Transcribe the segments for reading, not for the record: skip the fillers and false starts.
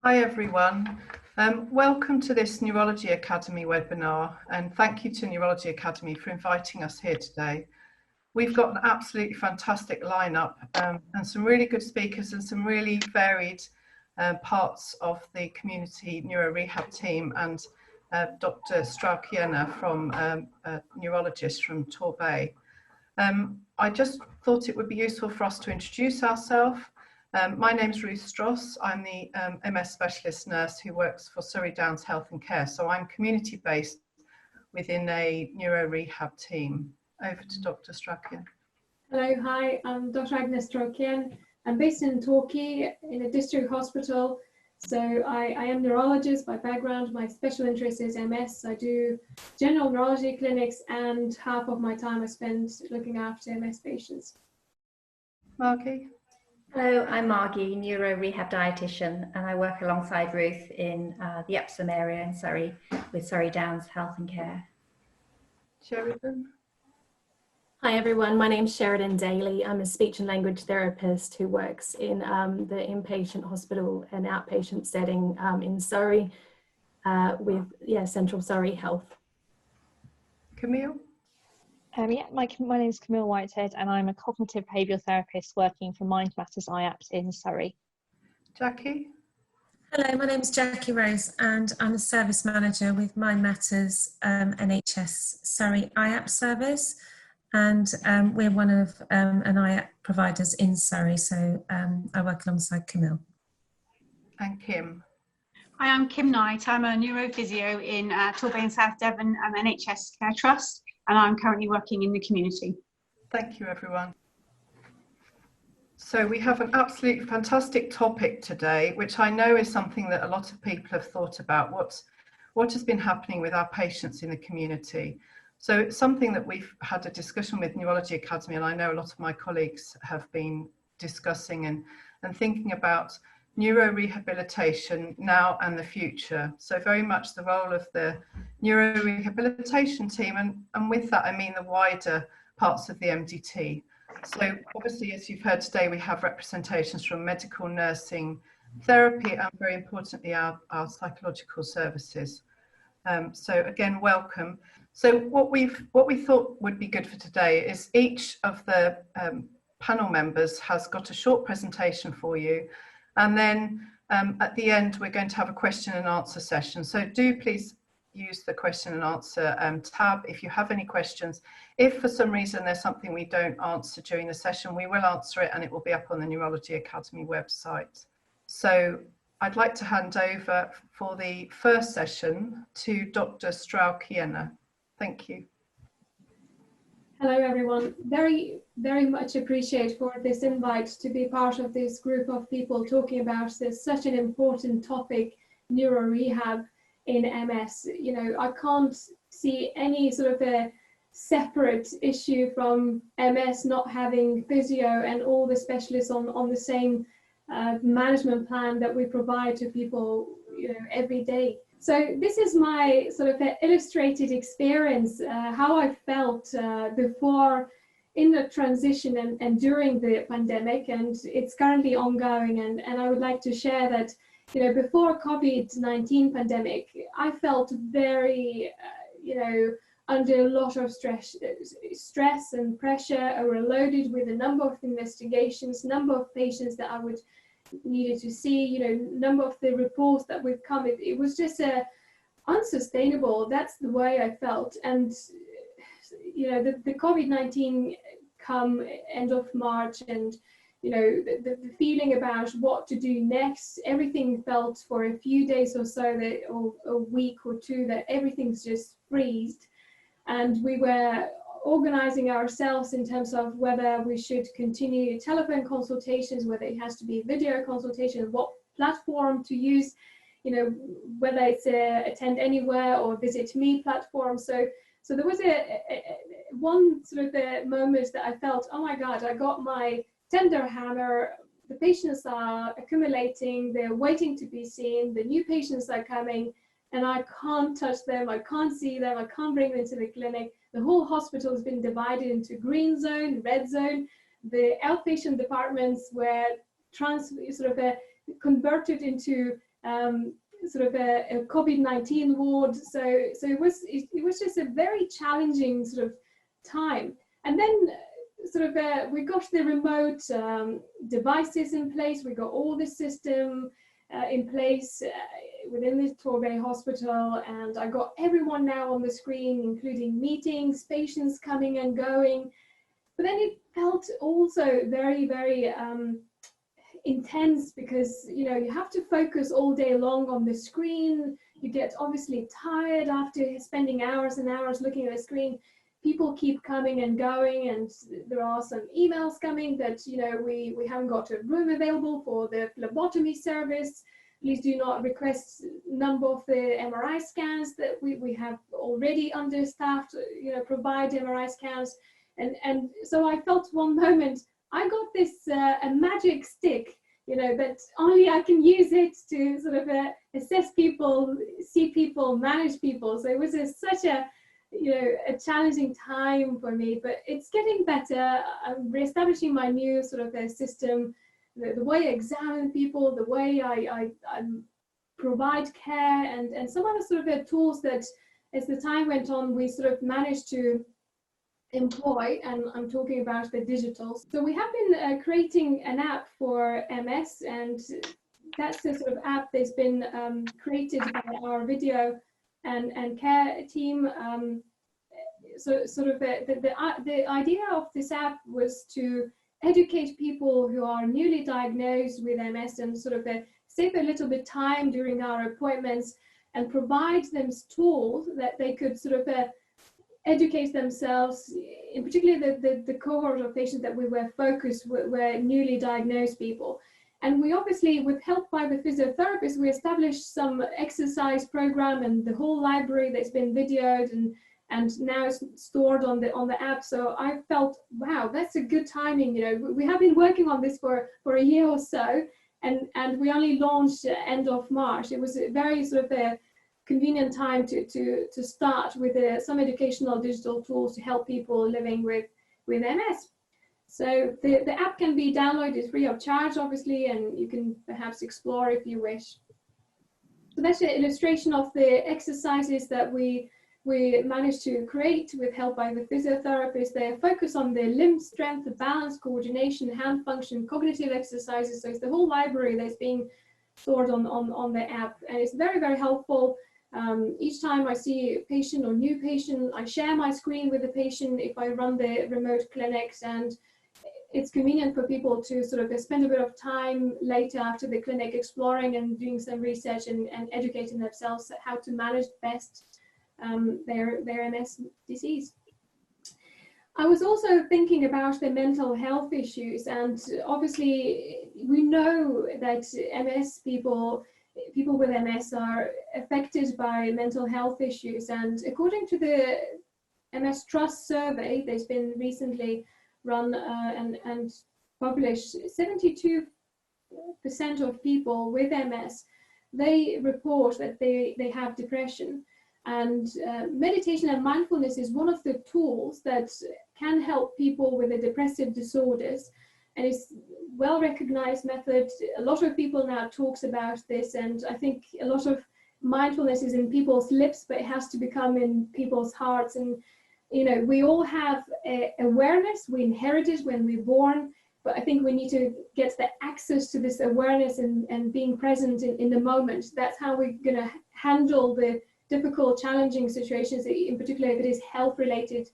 Hi everyone, welcome to this Neurology Academy webinar, and thank you to Neurology Academy for inviting us here today. We've got an absolutely fantastic lineup and some really good speakers and some really varied parts of the community neuro rehab team, and Dr. Straukiene from a neurologist from Torbay. I just thought it would be useful for us to introduce ourselves. My name is Ruth Stross. I'm the MS specialist nurse who works for Sheridan Health and Care. So I'm community based within a neuro rehab team. Over to Dr. Straukiene. Hello, hi, I'm Dr. Agne Straukiene. I'm based in Torquay in a district hospital. So I am neurologist by background. My special interest is MS. I do general neurology clinics and half of my time I spend looking after MS patients. Margie. Hello, I'm Margie, Neuro Rehab Dietitian, and I work alongside Ruth in the Epsom area in Surrey with Surrey Downs Health and Care. Sheridan. Hi everyone, my name's Sheridan Daly. I'm a speech and language therapist who works in the inpatient hospital and outpatient setting in Surrey with Central Surrey Health. Camille. My name is Camille Whitehead, and I'm a cognitive behavioural therapist working for Mind Matters IAPT in Surrey. Jackie. Hello, my name is Jackie Rose, and I'm a service manager with Mind Matters NHS Surrey IAPT service, and we're one of an IAPT providers in Surrey, so I work alongside Camille. And Kim. Hi, I'm Kim Knight. I'm a neurophysio in Torbay and South Devon NHS Care Trust, and I'm currently working in the community. Thank you, everyone. So we have an absolutely fantastic topic today, which I know is something that a lot of people have thought about, what has been happening with our patients in the community. So it's something that we've had a discussion with Neurology Academy, and I know a lot of my colleagues have been discussing and thinking about neurorehabilitation now and the future. So very much the role of the neurorehabilitation team, and with that I mean the wider parts of the MDT. So obviously, as you've heard today, we have representations from medical, nursing, therapy, and very importantly our psychological services. So again, welcome. So what we thought would be good for today is each of the panel members has got a short presentation for you. And then at the end, we're going to have a question and answer session. So do please use the question and answer tab if you have any questions. If for some reason there's something we don't answer during the session, we will answer it and it will be up on the Neurology Academy website. So I'd like to hand over for the first session to Dr. Straukiene. Thank you. Hello everyone, very much appreciate for this invite to be part of this group of people talking about this such an important topic, neuro rehab in MS. You know, I can't see any sort of a separate issue from MS not having physio and all the specialists on the same management plan that we provide to people, you know, every day. So this is my sort of illustrated experience, how I felt before, in the transition and during the pandemic, and it's currently ongoing. And I would like to share that, you know, before COVID-19 pandemic, I felt very, you know, under a lot of stress and pressure, overloaded with a number of investigations, number of patients that I would needed to see, you know, number of the reports that would come. It was just unsustainable. That's the way I felt. And you know, the COVID-19 come end of March, and you know, the feeling about what to do next, everything felt for a few days or so, that, or a week or two, that everything's just freezed. And we were organizing ourselves in terms of whether we should continue telephone consultations, whether it has to be video consultation, what platform to use, you know, whether it's a Attend Anywhere or Visit Me platform. So there was one sort of a moment that I felt, oh my God, I got my tender hammer, the patients are accumulating, they're waiting to be seen, the new patients are coming, and I can't touch them, I can't see them, I can't bring them to the clinic. The whole hospital has been divided into green zone, red zone. The outpatient departments were converted into sort of a COVID-19 ward. So it was just a very challenging sort of time. And then sort of we got the remote devices in place. We got all the system in place within the Torbay hospital, and I got everyone now on the screen, including meetings, patients coming and going. But then it felt also very, very intense, because you know, you have to focus all day long on the screen. You get obviously tired after spending hours and hours looking at a screen. People keep coming and going, and there are some emails coming that, you know, we haven't got a room available for the phlebotomy service. Please do not request number of the MRI scans that we have already understaffed, you know, provide MRI scans. And so I felt one moment, I got this a magic stick, you know, that only I can use it to sort of assess people, see people, manage people. So it was such a, you know, a challenging time for me, but it's getting better. I'm reestablishing my new sort of system, the way I examine people, the way I provide care, and some other sort of tools that, as the time went on, we sort of managed to employ, and I'm talking about the digital. So we have been creating an app for MS, and that's the sort of app that's been created by our video and care team. So sort of the idea of this app was to educate people who are newly diagnosed with MS and sort of save a little bit time during our appointments, and provide them tools that they could sort of educate themselves, in particular the cohort of patients that we were focused were newly diagnosed people. And we obviously, with help by the physiotherapist, we established some exercise program and the whole library that's been videoed and now it's stored on the app. So I felt, wow, that's a good timing. You know, we have been working on this for a year or so, and we only launched end of March. It was a very sort of a convenient time to start with some educational digital tools to help people living with MS. So the app can be downloaded free of charge, obviously, and you can perhaps explore if you wish. So that's an illustration of the exercises that we managed to create with help by the physiotherapist. They focus on the limb strength, the balance, coordination, hand function, cognitive exercises. So it's the whole library that's being stored on the app, and it's very, very helpful. Each time I see a patient or new patient, I share my screen with the patient if I run the remote clinics, and it's convenient for people to sort of spend a bit of time later after the clinic exploring and doing some research and educating themselves how to manage best their MS disease. I was also thinking about the mental health issues, and obviously we know that MS people with MS are affected by mental health issues, and according to the MS Trust survey that's been recently run and published, 72% of people with MS, they report that they have depression. And meditation and mindfulness is one of the tools that can help people with the depressive disorders, and it's well recognized method. A lot of people now talks about this, and I think a lot of mindfulness is in people's lips, but it has to become in people's hearts. And you know, we all have awareness, we inherit it when we're born, but I think we need to get the access to this awareness and being present in the moment. That's how we're going to handle the difficult, challenging situations, in particular if it is health related.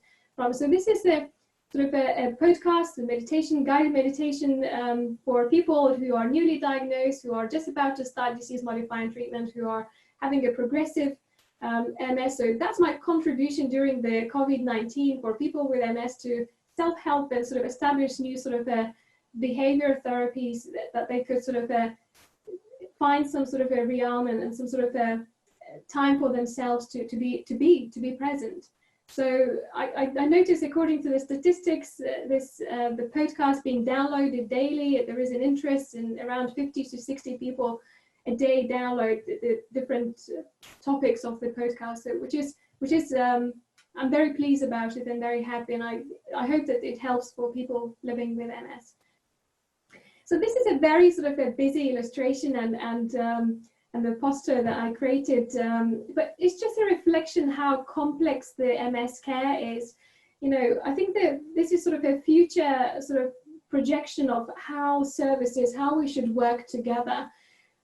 So this is a sort of a podcast, a meditation, guided meditation for people who are newly diagnosed, who are just about to start disease modifying treatment, who are having a progressive MS. So that's my contribution during the COVID-19 for people with MS to self-help and sort of establish new sort of behavior therapies that they could sort of find some sort of a realm and some sort of time for themselves to be present. So I noticed, according to the statistics, the podcast being downloaded daily, there is an interest in around 50 to 60 people a day download the different topics of the podcast, which is I'm very pleased about it and very happy, and I hope that it helps for people living with MS. So this is a very sort of a busy illustration, and the poster that I created, but it's just a reflection how complex the MS care is. You know, I think that this is sort of a future sort of projection of how services, how we should work together.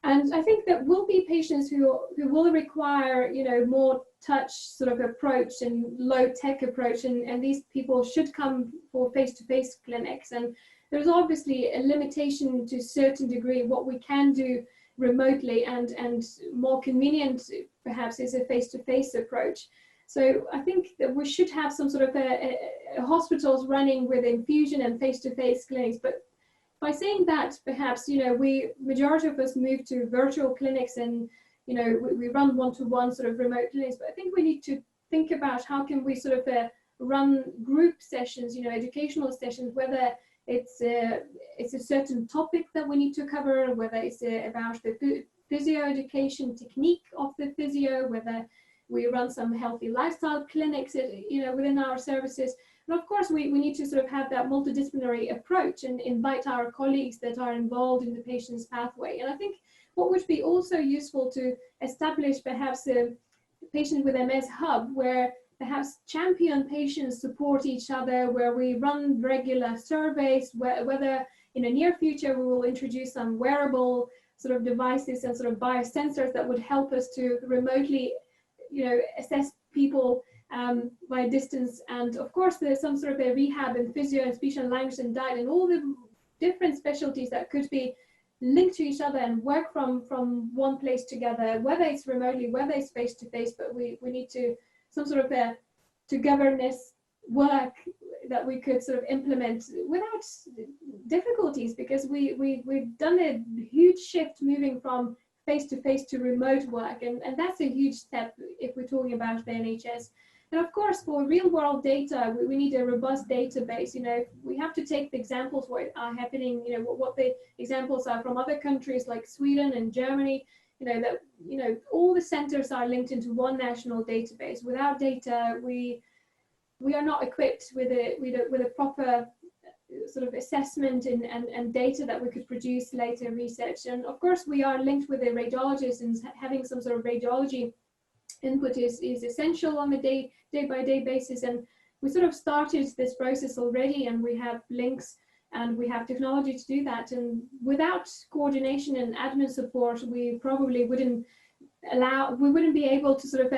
And I think that will be patients who will require, you know, more touch sort of approach and low tech approach, and these people should come for face-to-face clinics. And there's obviously a limitation to a certain degree. What we can do remotely and more convenient perhaps is a face-to-face approach. So I think that we should have some sort of a hospitals running with infusion and face-to-face clinics. But by saying that, perhaps, you know, majority of us move to virtual clinics, and, you know, we run one-to-one sort of remote clinics. But I think we need to think about how can we sort of run group sessions, you know, educational sessions, whether it's a certain topic that we need to cover, whether it's about the physio education technique of the physio, whether we run some healthy lifestyle clinics, you know, within our services. And of course, we need to sort of have that multidisciplinary approach and invite our colleagues that are involved in the patient's pathway. And I think what would be also useful to establish perhaps a patient with MS hub, where perhaps champion patients support each other, where we run regular surveys, whether in the near future we will introduce some wearable sort of devices and sort of biosensors that would help us to remotely, you know, assess people by distance. And of course, there's some sort of a rehab and physio and speech and language and diet and all the different specialties that could be linked to each other and work from one place together, whether it's remotely, whether it's face-to-face. But we need to some sort of a togetherness work that we could sort of implement without difficulties, because we've done a huge shift moving from face-to-face to remote work, and that's a huge step if we're talking about the NHS. And of course, for real-world data, we need a robust database. You know, we have to take the examples what are happening, you know, what the examples are from other countries like Sweden and Germany. You know, that, you know, all the centers are linked into one national database. Without data, we are not equipped with a proper sort of assessment and data that we could produce later research. And of course, we are linked with a radiologist, and having some sort of radiology input is essential on a day-by-day basis. And we sort of started this process already, and we have links and we have technology to do that. And without coordination and admin support, we probably wouldn't be able to sort of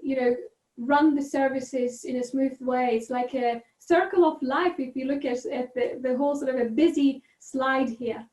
you know, run the services in a smooth way. It's like a circle of life if you look at the whole sort of a busy slide here.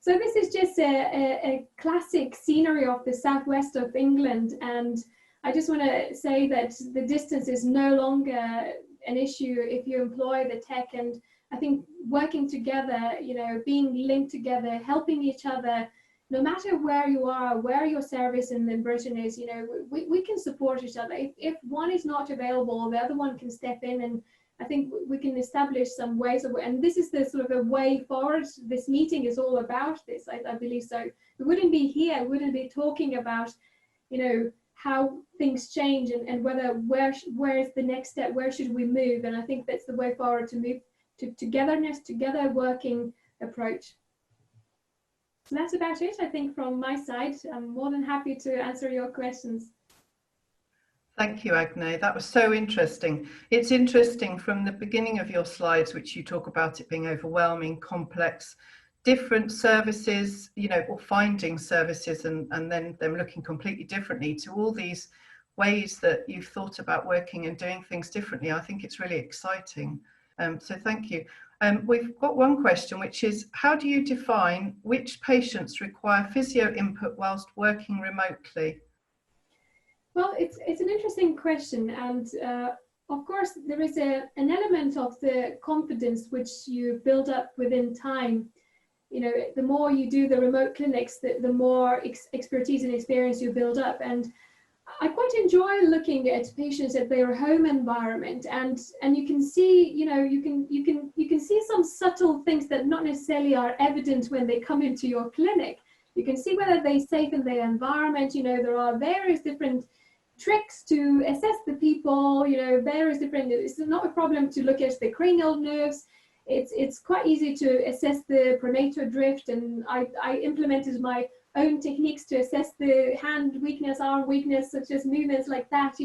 So this is just a classic scenery of the southwest of England, and I just want to say that the distance is no longer an issue if you employ the tech. And I think working together, you know, being linked together, helping each other, no matter where you are, where your service in Britain is, you know, we can support each other. If one is not available, the other one can step in, and I think we can establish some ways of, and this is the sort of a way forward. This meeting is all about this, I believe. So we wouldn't be here, we wouldn't be talking about, you know, how things change and where is the next step, where should we move. And I think that's the way forward, to move to togetherness, together working approach. So that's about it, I think, from my side. I'm more than happy to answer your questions. Thank you, Agne. That was so interesting. It's interesting from the beginning of your slides, which you talk about it being overwhelming, complex, different services, you know, or finding services and then them looking completely differently, to all these ways that you've thought about working and doing things differently. I think it's really exciting. So thank you. We've got one question, which is, how do you define which patients require physio input whilst working remotely? Well, it's an interesting question, and of course there is an element of the confidence which you build up within time. You know, the more you do the remote clinics, the more expertise and experience you build up. And I quite enjoy looking at patients at their home environment, and you can see, you know, you can see some subtle things that not necessarily are evident when they come into your clinic. You can see whether they're safe in their environment. You know, there are various different tricks to assess the people, you know, various different, it's not a problem to look at the cranial nerves. it's quite easy to assess the pronator drift, and I implemented my own techniques to assess the hand weakness, arm weakness, such as movements like that.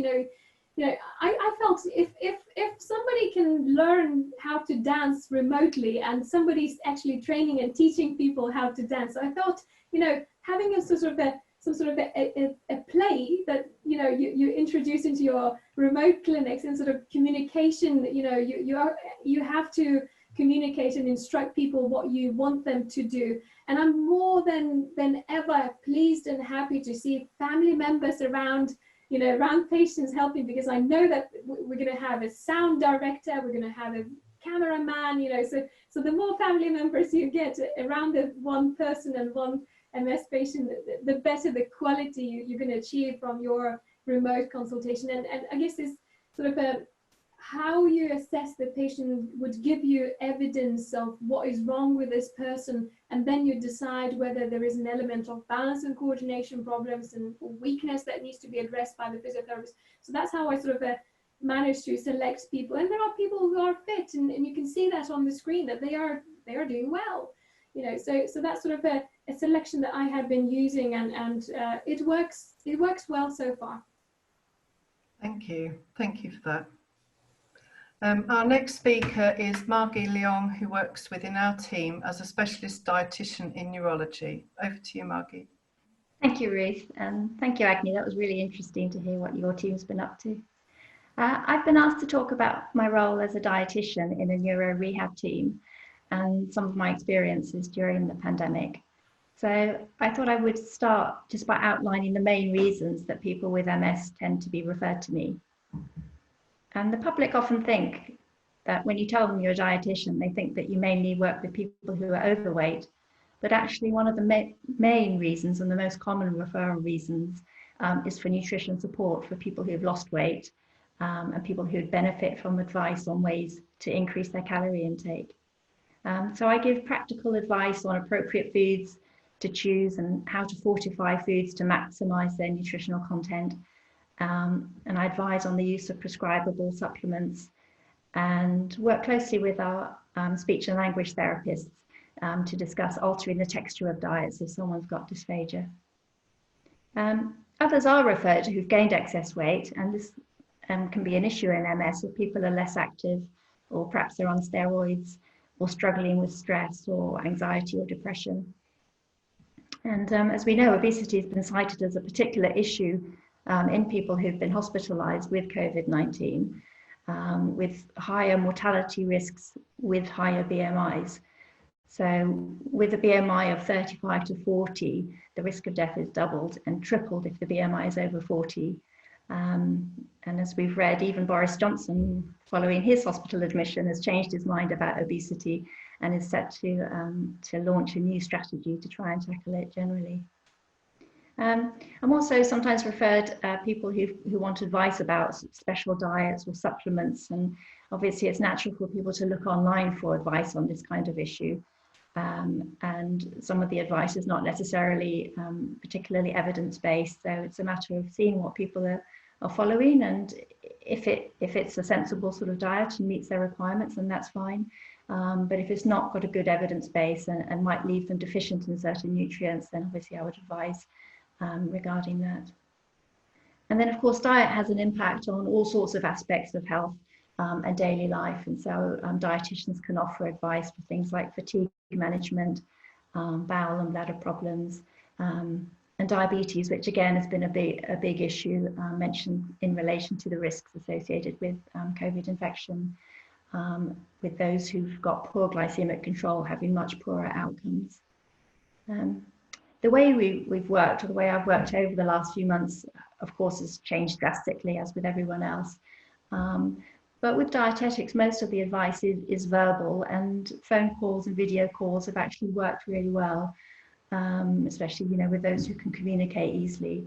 I felt if somebody can learn how to dance remotely, and somebody's actually training and teaching people how to dance, I thought, having some sort of a play that you introduce into your remote clinics, and sort of communication. You have to communicate and instruct people what you want them to do. And I'm more than ever pleased and happy to see family members around patients helping, because I know that we're going to have a sound director, we're going to have a cameraman, so the more family members you get around the one person and one MS patient, the better the quality you're going to achieve from your remote consultation. And I guess this sort of how you assess the patient would give you evidence of what is wrong with this person, and then you decide whether there is an element of balance and coordination problems and weakness that needs to be addressed by the physiotherapist. So that's how I sort of managed to select people. And there are people who are fit, and you can see that on the screen that they are doing well. So that's sort of a selection that I have been using, and it works well so far. Thank you for that. Our next speaker is Maggie Liang, who works within our team as a specialist dietitian in neurology. Over to you, Margie. Thank you, Ruth, and thank you, Agne. That was really interesting to hear what your team's been up to. I've been asked to talk about my role as a dietitian in a neuro rehab team and some of my experiences during the pandemic. So I thought I would start just by outlining the main reasons that people with MS tend to be referred to me. And the public often think that when you tell them you're a dietitian, they think that you mainly work with people who are overweight. But actually, one of the main reasons and the most common referral reasons is for nutrition support for people who have lost weight and people who would benefit from advice on ways to increase their calorie intake. So I give practical advice on appropriate foods to choose and how to fortify foods to maximize their nutritional content. And I advise on the use of prescribable supplements, and work closely with our speech and language therapists to discuss altering the texture of diets if someone's got dysphagia. Others are referred who've gained excess weight, and this can be an issue in MS if people are less active, or perhaps they're on steroids, or struggling with stress or anxiety or depression. And as we know, obesity has been cited as a particular issue in people who've been hospitalized with COVID-19, with higher mortality risks with higher BMIs. So with a BMI of 35 to 40, the risk of death is doubled and tripled if the BMI is over 40. And as we've read, even Boris Johnson, following his hospital admission, has changed his mind about obesity and is set to launch a new strategy to try and tackle it generally. I'm also sometimes referred people who want advice about special diets or supplements, and obviously it's natural for people to look online for advice on this kind of issue. And some of the advice is not necessarily particularly evidence-based, so it's a matter of seeing what people are following, and if it's a sensible sort of diet and meets their requirements, then that's fine. But if it's not got a good evidence base and might leave them deficient in certain nutrients, then obviously I would advise regarding that. And then of course diet has an impact on all sorts of aspects of health and daily life, and so dietitians can offer advice for things like fatigue management, bowel and bladder problems, and diabetes, which again has been a big issue mentioned in relation to the risks associated with COVID infection, with those who've got poor glycemic control having much poorer outcomes. The way we've worked, or the way I've worked over the last few months, of course, has changed drastically, as with everyone else. But with dietetics, most of the advice is verbal, and phone calls and video calls have actually worked really well, especially with those who can communicate easily.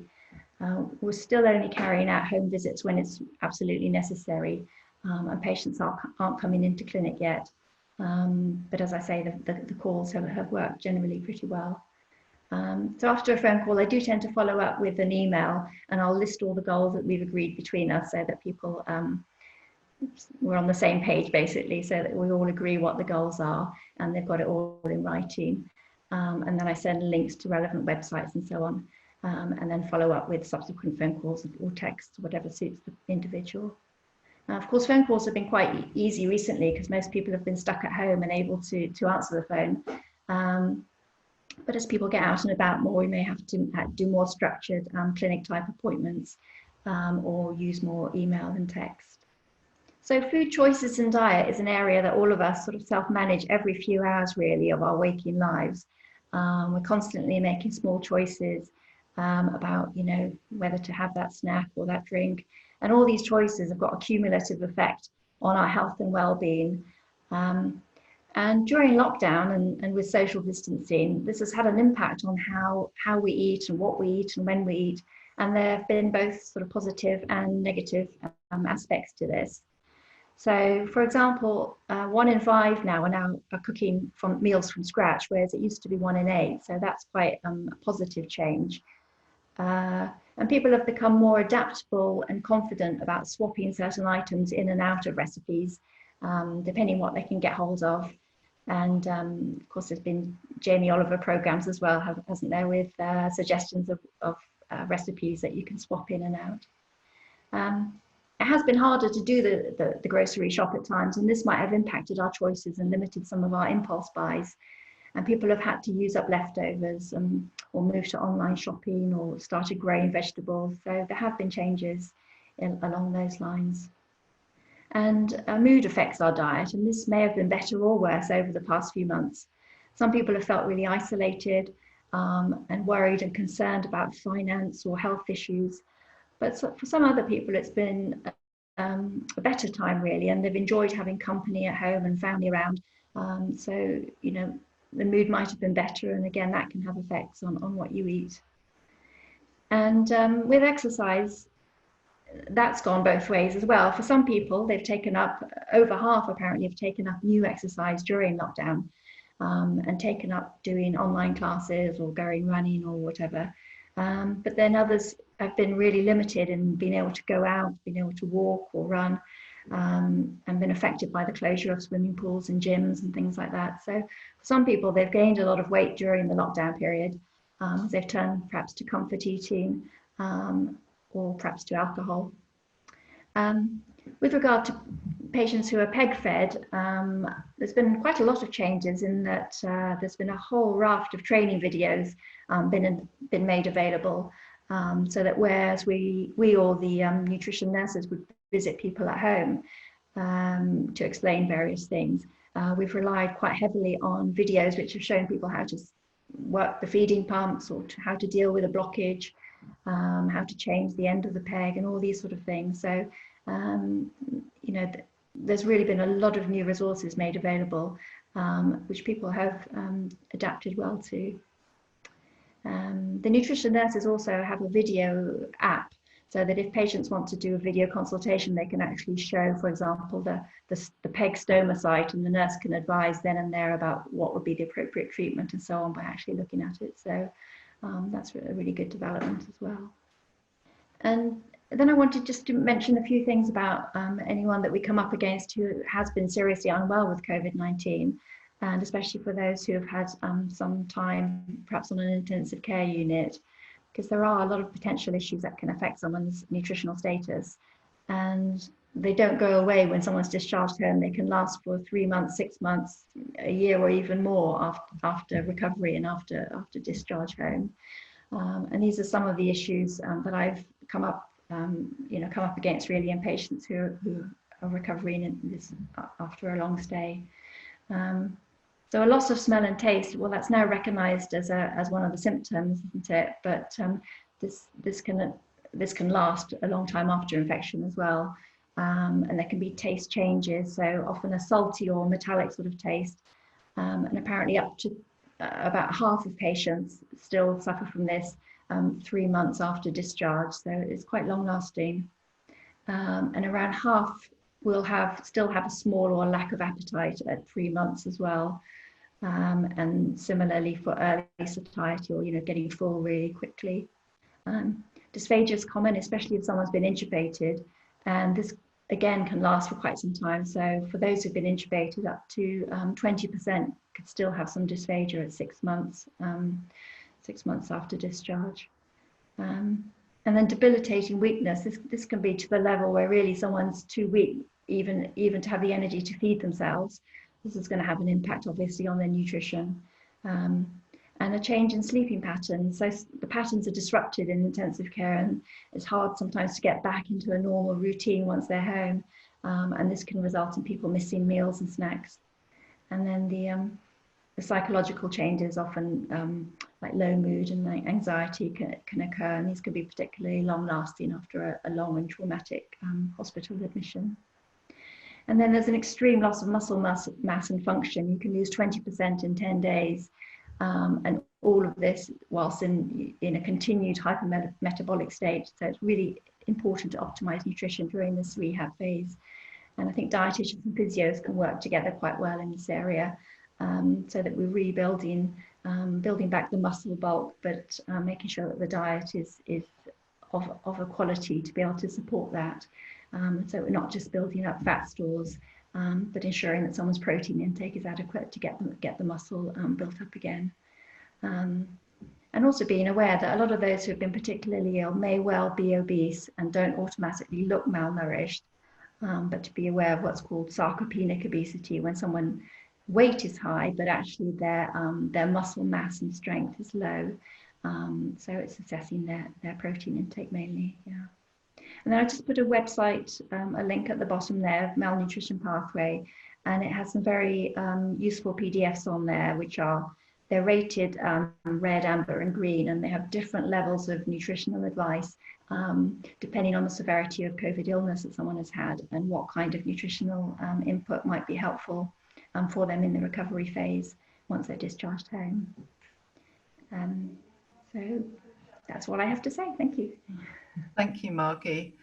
We're still only carrying out home visits when it's absolutely necessary, and patients aren't coming into clinic yet. But as I say, the calls have worked generally pretty well. So after a phone call, I do tend to follow up with an email, and I'll list all the goals that we've agreed between us so that people we're on the same page basically, so that we all agree what the goals are and they've got it all in writing. And then I send links to relevant websites and so on, and then follow up with subsequent phone calls or text, whatever suits the individual. Of course, phone calls have been quite easy recently because most people have been stuck at home and able to answer the phone. But as people get out and about more, we may have to do more structured clinic type appointments, or use more email and text. So food choices and diet is an area that all of us sort of self-manage every few hours really of our waking lives. We're constantly making small choices about, you know, whether to have that snack or that drink. And all these choices have got a cumulative effect on our health and well-being. And during lockdown and with social distancing, this has had an impact on how we eat and what we eat and when we eat. And there have been both sort of positive and negative aspects to this. So, for example, 1 in 5 now are cooking from meals from scratch, whereas it used to be 1 in 8. So that's quite a positive change. And people have become more adaptable and confident about swapping certain items in and out of recipes, depending what they can get hold of. And of course, there's been Jamie Oliver programs as well, hasn't there, with suggestions of recipes that you can swap in and out. It has been harder to do the grocery shop at times, and this might have impacted our choices and limited some of our impulse buys. And people have had to use up leftovers or move to online shopping or started growing vegetables. So there have been changes along those lines. And mood affects our diet, and this may have been better or worse over the past few months. Some people have felt really isolated and worried and concerned about finance or health issues. But for some other people, it's been a better time really, and they've enjoyed having company at home and family around. So, you know, the mood might have been better, and again, that can have effects on what you eat. And with exercise, that's gone both ways as well. For some people, they've taken up, over half apparently have taken up new exercise during lockdown, and taken up doing online classes or going running or whatever. But then others have been really limited in being able to go out, being able to walk or run, and been affected by the closure of swimming pools and gyms and things like that. So for some people, they've gained a lot of weight during the lockdown period. They've turned perhaps to comfort eating, or perhaps to alcohol. With regard to patients who are PEG-fed, there's been quite a lot of changes in that there's been a whole raft of training videos been made available, so that whereas we or the nutrition nurses would visit people at home to explain various things, we've relied quite heavily on videos which have shown people how to work the feeding pumps or how to deal with a blockage, how to change the end of the peg and all these sort of things. So, you know, there's really been a lot of new resources made available, which people have adapted well to. The nutrition nurses also have a video app, so that if patients want to do a video consultation, they can actually show, for example, the PEG stoma site, and the nurse can advise then and there about what would be the appropriate treatment and so on by actually looking at it. So that's a really good development as well. And then I wanted just to mention a few things about anyone that we come up against who has been seriously unwell with COVID-19, and especially for those who have had some time perhaps on an intensive care unit, because there are a lot of potential issues that can affect someone's nutritional status, and they don't go away when someone's discharged home. They can last for 3 months, 6 months, a year, or even more after recovery and after discharge home. And these are some of the issues that I've come up against really in patients who are recovering in this after a long stay. So a loss of smell and taste, well, that's now recognised as one of the symptoms, isn't it? But this can last a long time after infection as well, and there can be taste changes. So often a salty or metallic sort of taste, and apparently up to about half of patients still suffer from this 3 months after discharge. So it's quite long lasting, and around half will still have a small or lack of appetite at 3 months as well. And similarly for early satiety, or getting full really quickly. Dysphagia is common, especially if someone's been intubated, and this again, can last for quite some time. So for those who've been intubated, up to 20% could still have some dysphagia at 6 months, 6 months after discharge. And then debilitating weakness, this can be to the level where really someone's too weak even to have the energy to feed themselves. This is going to have an impact obviously on their nutrition. And a change in sleeping patterns. So the patterns are disrupted in intensive care, and it's hard sometimes to get back into a normal routine once they're home. And this can result in people missing meals and snacks. And then the psychological changes, often like low mood and anxiety can occur, and these can be particularly long lasting after a long and traumatic hospital admission. And then there's an extreme loss of muscle mass and function. You can lose 20% in 10 days. And all of this whilst in a continued hypermetabolic state. So it's really important to optimize nutrition during this rehab phase. And I think dietitians and physios can work together quite well in this area, so that we're rebuilding, building back the muscle bulk, but making sure that the diet is of a quality to be able to support that. So we're not just building up fat stores, but ensuring that someone's protein intake is adequate to get the muscle built up again. And also being aware that a lot of those who have been particularly ill may well be obese and don't automatically look malnourished, but to be aware of what's called sarcopenic obesity, when someone's weight is high, but actually their muscle mass and strength is low. So it's assessing their protein intake mainly, yeah. And then I just put a website, a link at the bottom there, Malnutrition Pathway, and it has some very useful PDFs on there, which they're rated red, amber and green, and they have different levels of nutritional advice, depending on the severity of COVID illness that someone has had and what kind of nutritional input might be helpful for them in the recovery phase once they're discharged home. So that's what I have to say. Thank you. Thank you, Margie.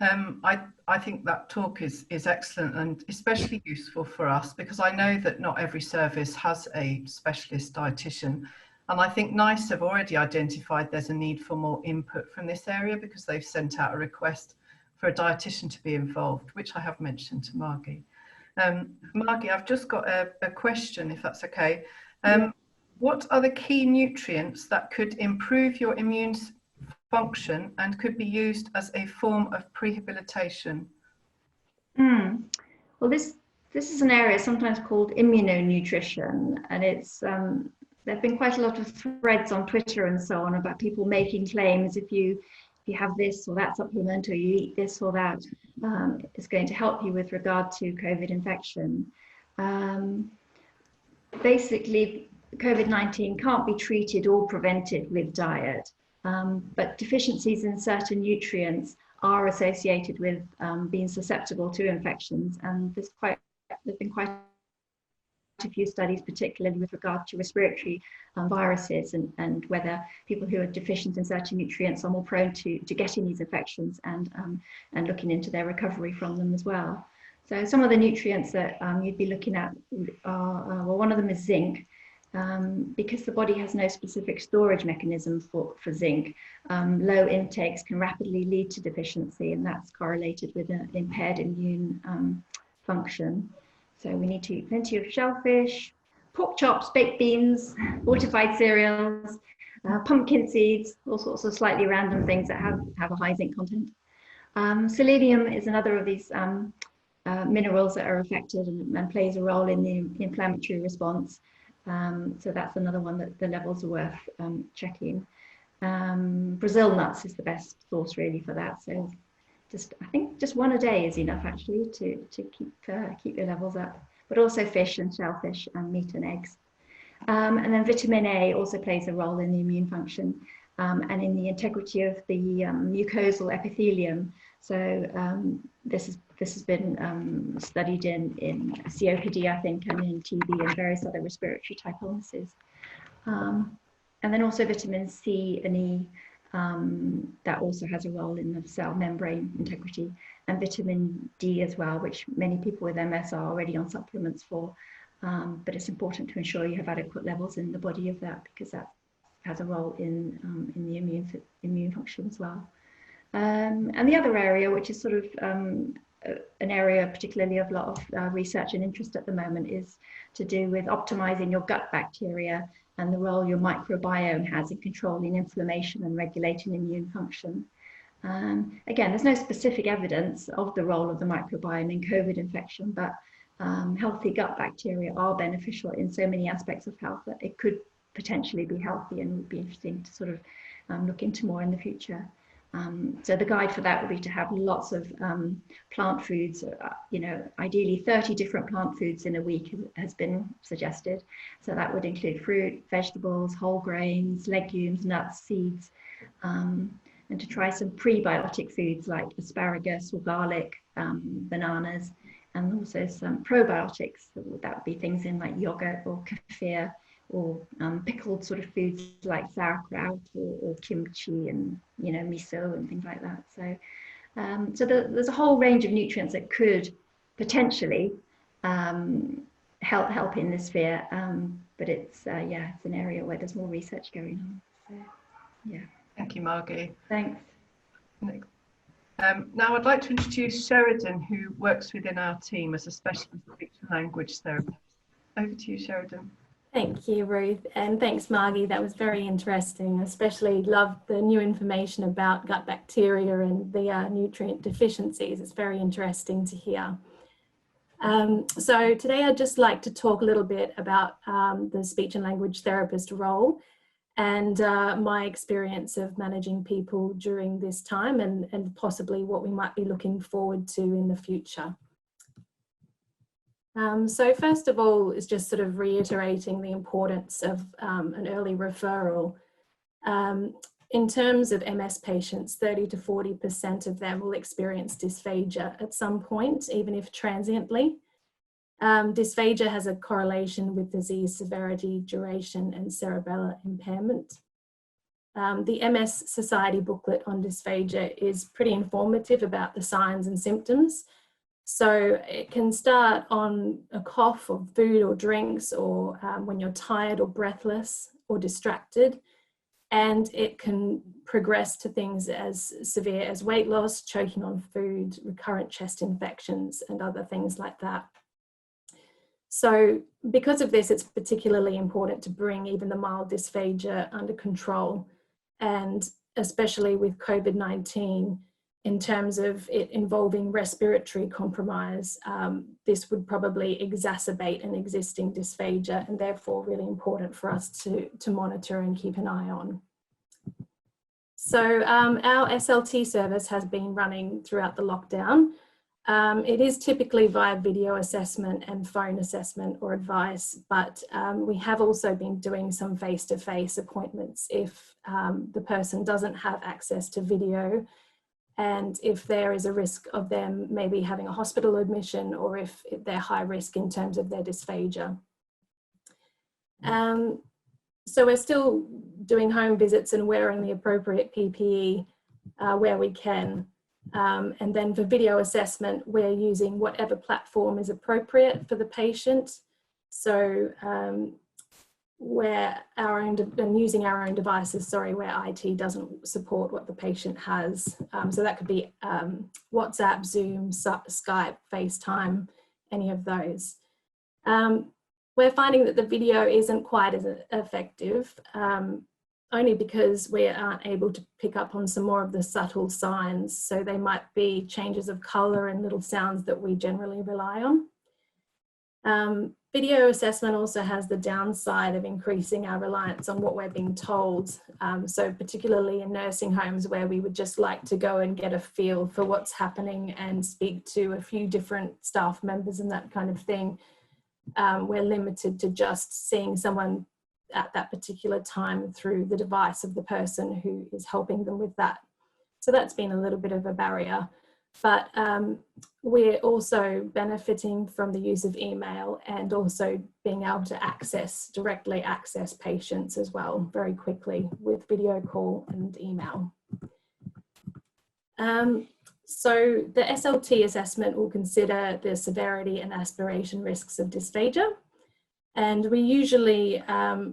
I think that talk is excellent and especially useful for us, because I know that not every service has a specialist dietitian, and I think NICE have already identified there's a need for more input from this area, because they've sent out a request for a dietitian to be involved, which I have mentioned to Margie. Margie, I've just got a question, if that's okay. What are the key nutrients that could improve your immune function and could be used as a form of prehabilitation? Well, this is an area sometimes called immunonutrition, and it's there have been quite a lot of threads on Twitter and so on about people making claims. If you have this or that supplement, or you eat this or that, it's going to help you with regard to COVID infection. Basically, COVID-19 can't be treated or prevented with diet. But deficiencies in certain nutrients are associated with being susceptible to infections, and there's been quite a few studies, particularly with regard to respiratory viruses, and whether people who are deficient in certain nutrients are more prone to getting these infections, and looking into their recovery from them as well. So some of the nutrients that you'd be looking at are, well, one of them is zinc. Because the body has no specific storage mechanism for zinc, low intakes can rapidly lead to deficiency, and that's correlated with an impaired immune function. So we need to eat plenty of shellfish, pork chops, baked beans, fortified cereals, pumpkin seeds, all sorts of slightly random things that have a high zinc content. Selenium is another of these minerals that are affected and plays a role in the inflammatory response. So that's another one that the levels are worth checking. Brazil nuts is the best source really for that. So I think just one a day is enough actually to keep your levels up. But also fish and shellfish and meat and eggs. And then vitamin A also plays a role in the immune function and in the integrity of the mucosal epithelium. So this has been studied in COPD, I think, and in TB and various other respiratory type illnesses. And then also vitamin C and E, that also has a role in the cell membrane integrity, and vitamin D as well, which many people with MS are already on supplements for. But it's important to ensure you have adequate levels in the body of that, because that has a role in the immune function as well. And the other area, which is sort of an area particularly of a lot of research and interest at the moment is to do with optimizing your gut bacteria and the role your microbiome has in controlling inflammation and regulating immune function. Again, there's no specific evidence of the role of the microbiome in COVID infection, but healthy gut bacteria are beneficial in so many aspects of health that it could potentially be healthy and would be interesting to sort of look into more in the future. So the guide for that would be to have lots of plant foods, you know, ideally 30 different plant foods in a week has been suggested. So that would include fruit, vegetables, whole grains, legumes, nuts, seeds, and to try some prebiotic foods like asparagus or garlic, bananas, and also some probiotics. That would be things in like yogurt or kefir, or pickled sort of foods like sauerkraut or kimchi and, you know, miso and things like that. So there's a whole range of nutrients that could potentially help in this sphere, but it's yeah, it's an area where there's more research going on. So yeah. Thank you, Margie. Thanks. Now I'd like to introduce Sheridan, who works within our team as a specialist speech and language therapist. Over to you, Sheridan. Thank you, Ruth, and thanks, Margie. That was very interesting. Especially loved the new information about gut bacteria and the nutrient deficiencies. It's very interesting to hear. So today I'd just like to talk a little bit about the speech and language therapist role and my experience of managing people during this time and possibly what we might be looking forward to in the future. So first of all, is just sort of reiterating the importance of an early referral. In terms of MS patients, 30 to 40% of them will experience dysphagia at some point, even if transiently. Dysphagia has a correlation with disease severity, duration, and cerebellar impairment. The MS Society booklet on dysphagia is pretty informative about the signs and symptoms. So it can start on a cough or food or drinks, or when you're tired or breathless or distracted. And it can progress to things as severe as weight loss, choking on food, recurrent chest infections, and other things like that. So because of this, it's particularly important to bring even the mild dysphagia under control. And especially with COVID-19, in terms of it involving respiratory compromise, this would probably exacerbate an existing dysphagia, and therefore really important for us to monitor and keep an eye on. So our SLT service has been running throughout the lockdown. It is typically via video assessment and phone assessment or advice, but we have also been doing some face-to-face appointments if the person doesn't have access to video, and if there is a risk of them maybe having a hospital admission, or if they're high risk in terms of their dysphagia. So we're still doing home visits and wearing the appropriate PPE where we can. And then for video assessment, we're using whatever platform is appropriate for the patient. So where using our own devices, where IT doesn't support what the patient has. So that could be WhatsApp, Zoom, Skype, FaceTime, any of those. We're finding that the video isn't quite as effective, only because we aren't able to pick up on some more of the subtle signs. So they might be changes of colour and little sounds that we generally rely on. Video assessment also has the downside of increasing our reliance on what we're being told. So particularly in nursing homes where we would just like to go and get a feel for what's happening and speak to a few different staff members and that kind of thing. We're limited to just seeing someone at that particular time through the device of the person who is helping them with that. So that's been a little bit of a barrier. But we're also benefiting from the use of email and also being able to directly access patients as well very quickly with video call and email. So the SLT assessment will consider the severity and aspiration risks of dysphagia. And we usually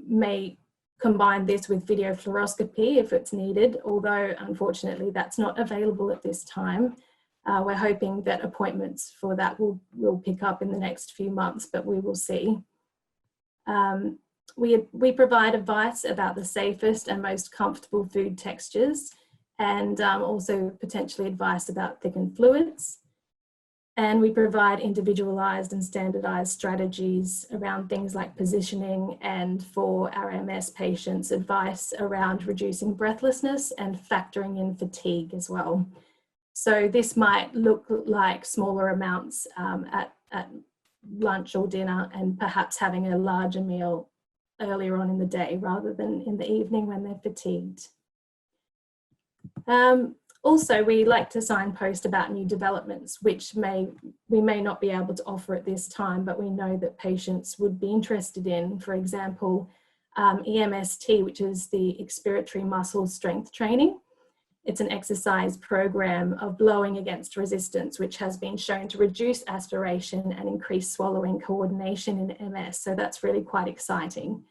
may combine this with video fluoroscopy if it's needed, although unfortunately that's not available at this time. We're hoping that appointments for that will pick up in the next few months, but we will see. We provide advice about the safest and most comfortable food textures, and also potentially advice about thickened fluids. And we provide individualised and standardised strategies around things like positioning, and for our MS patients, advice around reducing breathlessness and factoring in fatigue as well. So this might look like smaller amounts at lunch or dinner, and perhaps having a larger meal earlier on in the day rather than in the evening when they're fatigued. Also, we like to signpost about new developments, which we may not be able to offer at this time, but we know that patients would be interested in. For example, EMST, which is the expiratory muscle strength training. It's an exercise program of blowing against resistance, which has been shown to reduce aspiration and increase swallowing coordination in MS. So that's really quite exciting.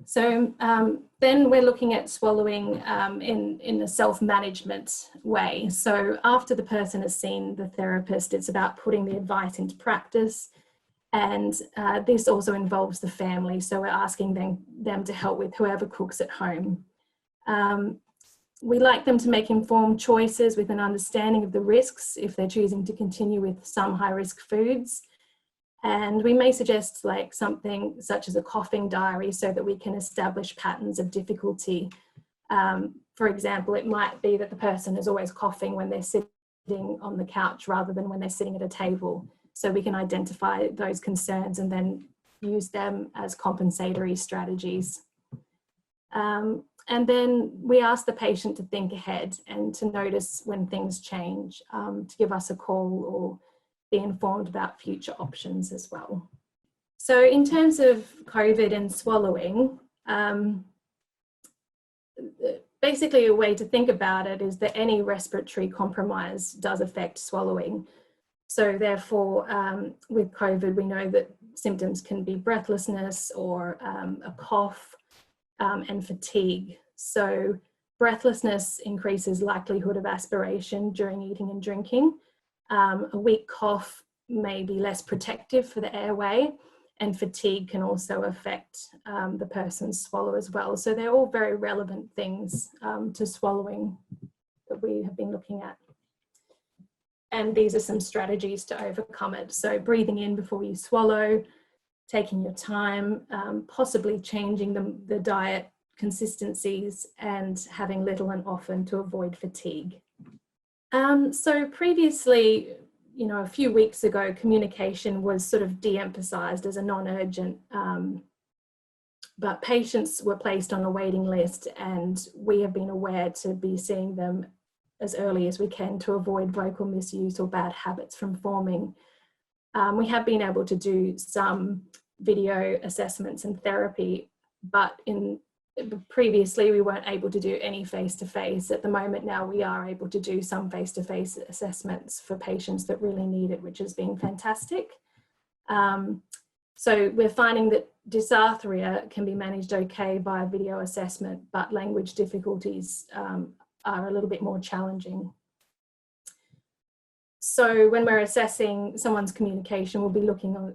So then we're looking at swallowing in a self-management way. So after the person has seen the therapist, it's about putting the advice into practice. And this also involves the family. So we're asking them to help with whoever cooks at home. We like them to make informed choices with an understanding of the risks if they're choosing to continue with some high-risk foods. And we may suggest like something such as a coughing diary so that we can establish patterns of difficulty. For example, it might be that the person is always coughing when they're sitting on the couch rather than when they're sitting at a table. So we can identify those concerns and then use them as compensatory strategies. And then we ask the patient to think ahead and to notice when things change, to give us a call or be informed about future options as well. So in terms of COVID and swallowing, basically a way to think about it is that any respiratory compromise does affect swallowing. So therefore, with COVID, we know that symptoms can be breathlessness or a cough and fatigue. So breathlessness increases likelihood of aspiration during eating and drinking. A weak cough may be less protective for the airway, and fatigue can also affect the person's swallow as well. So they're all very relevant things to swallowing that we have been looking at. And these are some strategies to overcome it. So breathing in before you swallow, taking your time, possibly changing the diet consistencies, and having little and often to avoid fatigue. So previously, you know, a few weeks ago, communication was sort of de-emphasized as a non-urgent, but patients were placed on a waiting list, and we have been aware to be seeing them as early as we can to avoid vocal misuse or bad habits from forming. We have been able to do some video assessments and therapy, but previously we weren't able to do any face-to-face. At the moment now we are able to do some face-to-face assessments for patients that really need it, which has been fantastic. So we're finding that dysarthria can be managed okay by video assessment, but language difficulties are a little bit more challenging. So when we're assessing someone's communication, we'll be looking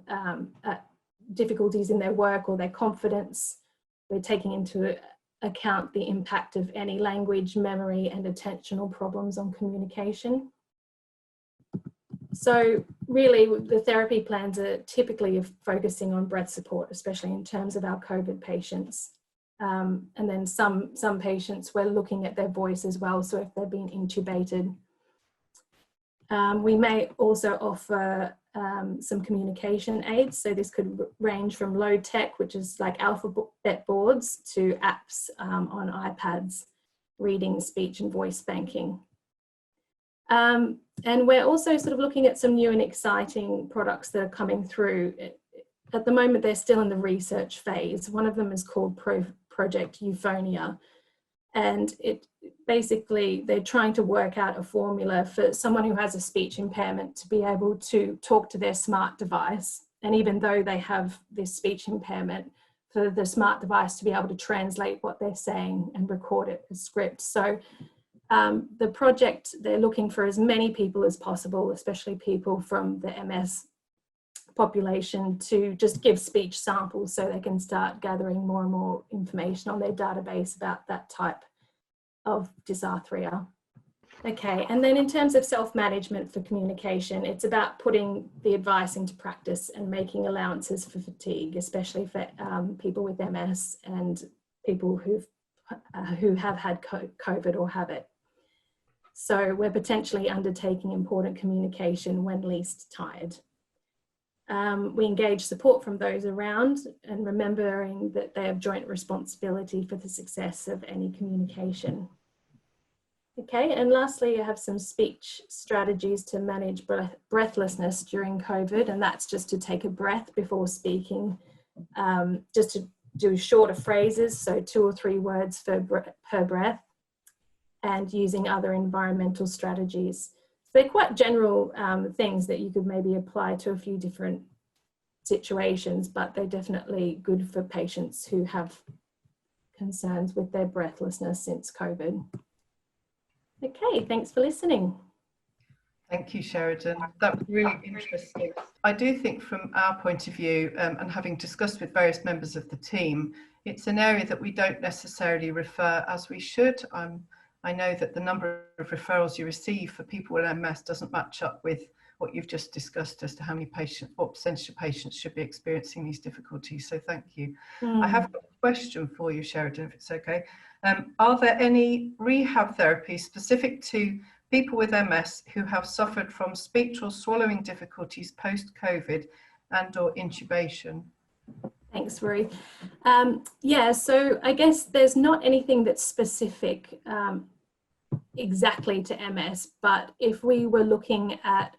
at difficulties in their work or their confidence. We're taking into account the impact of any language, memory, and attentional problems on communication. So really, the therapy plans are typically focusing on breath support, especially in terms of our COVID patients. And then some patients, we're looking at their voice as well, so if they're being intubated. We may also offer some communication aids. So this could range from low tech, which is like alphabet boards, to apps on iPads, reading, speech and voice banking. And we're also sort of looking at some new and exciting products that are coming through. At the moment, they're still in the research phase. One of them is called Project Euphonia. And basically, they're trying to work out a formula for someone who has a speech impairment to be able to talk to their smart device. And even though they have this speech impairment, for the smart device to be able to translate what they're saying and record it as script. So The project, they're looking for as many people as possible, especially people from the MS population, to just give speech samples so they can start gathering more and more information on their database about that type of dysarthria. Okay, and then in terms of self-management for communication, it's about putting the advice into practice and making allowances for fatigue, especially for people with MS and people who have had COVID or have it. So we're potentially undertaking important communication when least tired. We engage support from those around and remembering that they have joint responsibility for the success of any communication. Okay, and lastly, I have some speech strategies to manage breathlessness during COVID, and that's just to take a breath before speaking, just to do shorter phrases, so 2 or 3 words per breath, and using other environmental strategies. So they're quite general things that you could maybe apply to a few different situations, but they're definitely good for patients who have concerns with their breathlessness since COVID. Okay, thanks for listening. Thank you, Sheridan. That was really interesting. I do think from our point of view, and having discussed with various members of the team, it's an area that we don't necessarily refer as we should. I know that the number of referrals you receive for people with MS doesn't match up with what you've just discussed as to how many patients, what percentage of patients should be experiencing these difficulties. So thank you. I have got a question for you, Sheridan, if it's okay. Are there any rehab therapies specific to people with MS who have suffered from speech or swallowing difficulties post-COVID and or intubation? Thanks, Ruth. Yeah, so I guess there's not anything that's specific exactly to MS, but if we were looking at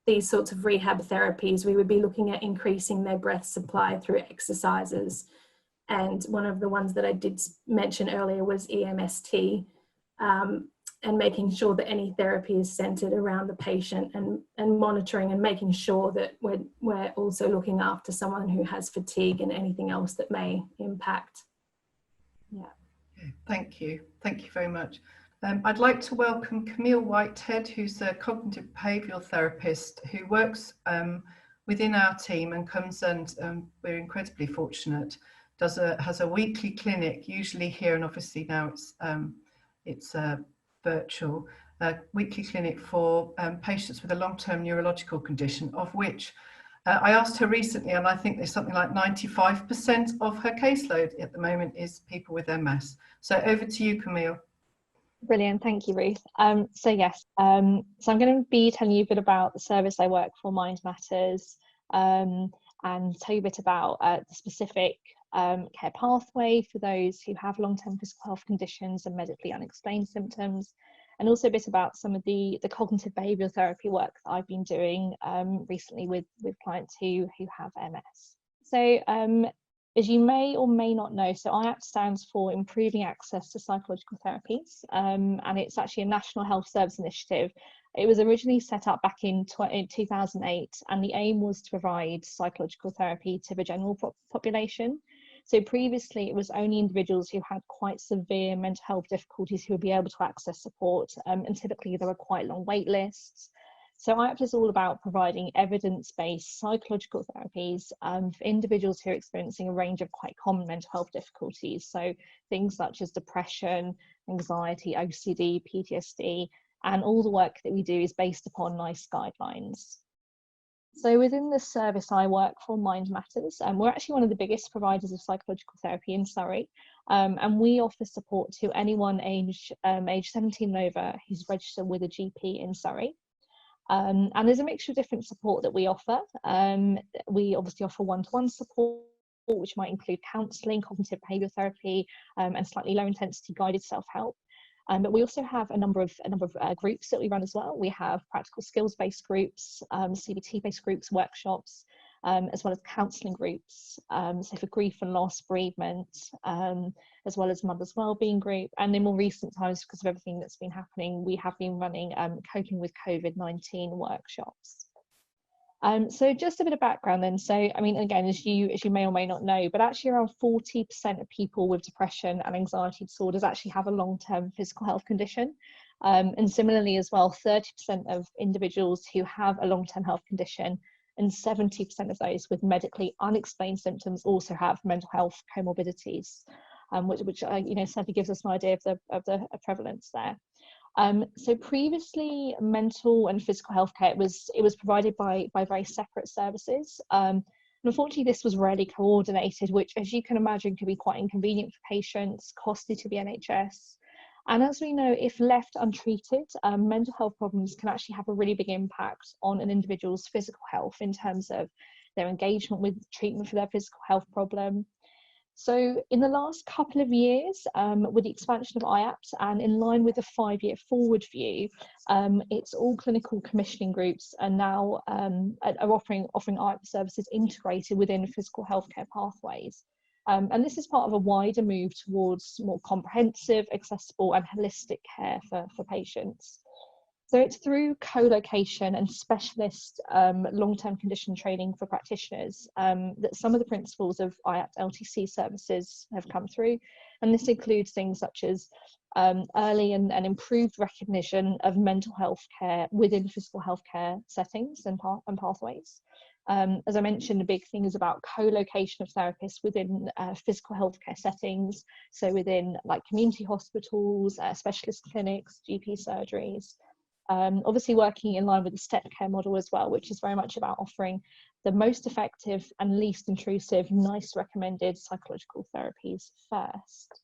these sorts of rehab therapies, we would be looking at increasing their breath supply through exercises. And one of the ones that I did mention earlier was EMST, and making sure that any therapy is centered around the patient and monitoring and making sure that we're also looking after someone who has fatigue and anything else that may impact. Yeah. Thank you. Thank you very much. I'd like to welcome Camille Whitehead, who's a cognitive behavioural therapist who works within our team and comes and we're incredibly fortunate, has a weekly clinic, usually here, and obviously now it's virtual, weekly clinic for patients with a long-term neurological condition, of which I asked her recently, and I think there's something like 95% of her caseload at the moment is people with MS. So over to you, Camille. Brilliant, thank you, Ruth. So yes, so I'm going to be telling you a bit about the service I work for, Mind Matters, and tell you a bit about the specific care pathway for those who have long-term physical health conditions and medically unexplained symptoms, and also a bit about some of the cognitive behavioural therapy work that I've been doing recently with clients who have MS. So as you may or may not know, so IAPT stands for Improving Access to Psychological Therapies, and it's actually a National Health Service initiative. It was originally set up back in 2008, and the aim was to provide psychological therapy to the general population. So previously it was only individuals who had quite severe mental health difficulties who would be able to access support, and typically there were quite long wait lists. So IAPT is all about providing evidence-based psychological therapies for individuals who are experiencing a range of quite common mental health difficulties. So things such as depression, anxiety, OCD, PTSD, and all the work that we do is based upon NICE guidelines. So within this service I work for, Mind Matters, and we're actually one of the biggest providers of psychological therapy in Surrey, and we offer support to anyone age 17 and over who's registered with a GP in Surrey. And there's a mixture of different support that we offer. We obviously offer one-to-one support, which might include counselling, cognitive behavioural therapy, and slightly low intensity guided self-help. But we also have a number of groups that we run as well. We have practical skills-based groups, CBT-based groups, workshops, as well as counselling groups, so for grief and loss, bereavement, as well as mother's wellbeing group. And in more recent times, because of everything that's been happening, we have been running coping with COVID-19 workshops. So just a bit of background then. So, I mean, again, as you may or may not know, but actually around 40% of people with depression and anxiety disorders actually have a long-term physical health condition. And similarly as well, 30% of individuals who have a long-term health condition and 70% of those with medically unexplained symptoms also have mental health comorbidities, which certainly gives us an idea of the prevalence there. So previously, mental and physical health care, it was provided by very separate services. And unfortunately, this was rarely coordinated, which, as you can imagine, can be quite inconvenient for patients, costly to the NHS. And as we know, if left untreated, mental health problems can actually have a really big impact on an individual's physical health in terms of their engagement with treatment for their physical health problem. So in the last couple of years, with the expansion of IAPS and in line with the 5-year forward view, it's all clinical commissioning groups are now are offering IAPS services integrated within physical healthcare pathways. And this is part of a wider move towards more comprehensive, accessible and holistic care for patients. So it's through co-location and specialist long-term condition training for practitioners that some of the principles of IAPS LTC services have come through. And this includes things such as early and improved recognition of mental health care within physical healthcare settings and pathways. As I mentioned, a big thing is about co-location of therapists within physical healthcare settings. So within like community hospitals, specialist clinics, GP surgeries. Obviously working in line with the step care model as well, which is very much about offering the most effective and least intrusive, NICE recommended psychological therapies first.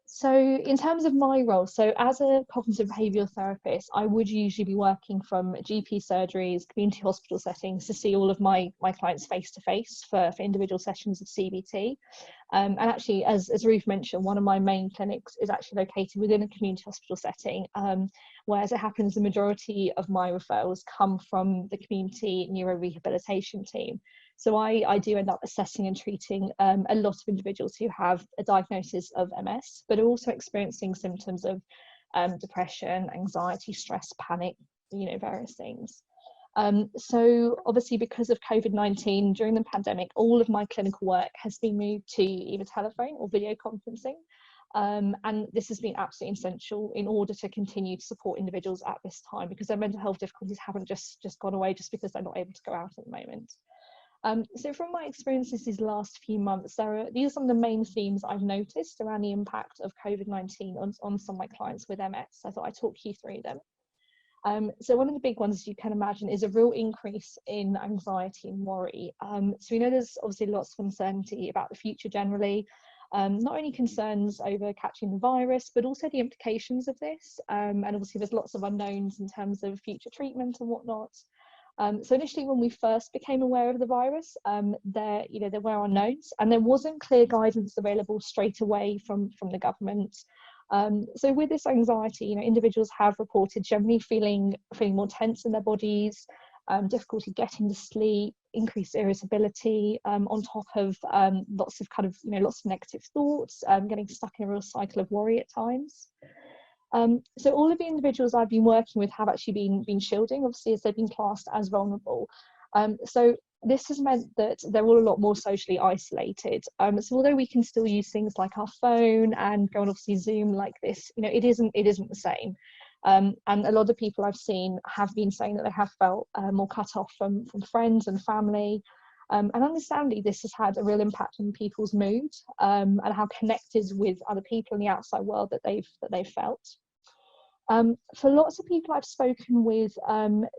So in terms of my role, so as a cognitive behavioural therapist, I would usually be working from GP surgeries, community hospital settings to see all of my clients face to face for individual sessions of CBT. And actually, as Ruth mentioned, one of my main clinics is actually located within a community hospital setting, where, as it happens, the majority of my referrals come from the community neurorehabilitation team. So I do end up assessing and treating a lot of individuals who have a diagnosis of MS, but are also experiencing symptoms of depression, anxiety, stress, panic, various things. So obviously, because of COVID-19 during the pandemic, all of my clinical work has been moved to either telephone or video conferencing. And this has been absolutely essential in order to continue to support individuals at this time, because their mental health difficulties haven't just gone away just because they're not able to go out at the moment. So from my experiences these last few months, these are some of the main themes I've noticed around the impact of COVID-19 on some of my clients with MS. So I thought I'd talk you through them. So one of the big ones, as you can imagine, is a real increase in anxiety and worry. So we know there's obviously lots of uncertainty about the future generally, not only concerns over catching the virus, but also the implications of this. And obviously there's lots of unknowns in terms of future treatment and whatnot. So initially, when we first became aware of the virus, there were unknowns, and there wasn't clear guidance available straight away from the government. So with this anxiety, individuals have reported generally feeling more tense in their bodies, difficulty getting to sleep, increased irritability, on top of lots of lots of negative thoughts, getting stuck in a real cycle of worry at times. So all of the individuals I've been working with have actually been shielding, obviously, as they've been classed as vulnerable. So this has meant that they're all a lot more socially isolated. So although we can still use things like our phone and go on obviously Zoom like this, it isn't the same. And a lot of people I've seen have been saying that they have felt more cut off from friends and family. And understandably, this has had a real impact on people's mood and how connected with other people in the outside world that they've felt. For lots of people I've spoken with,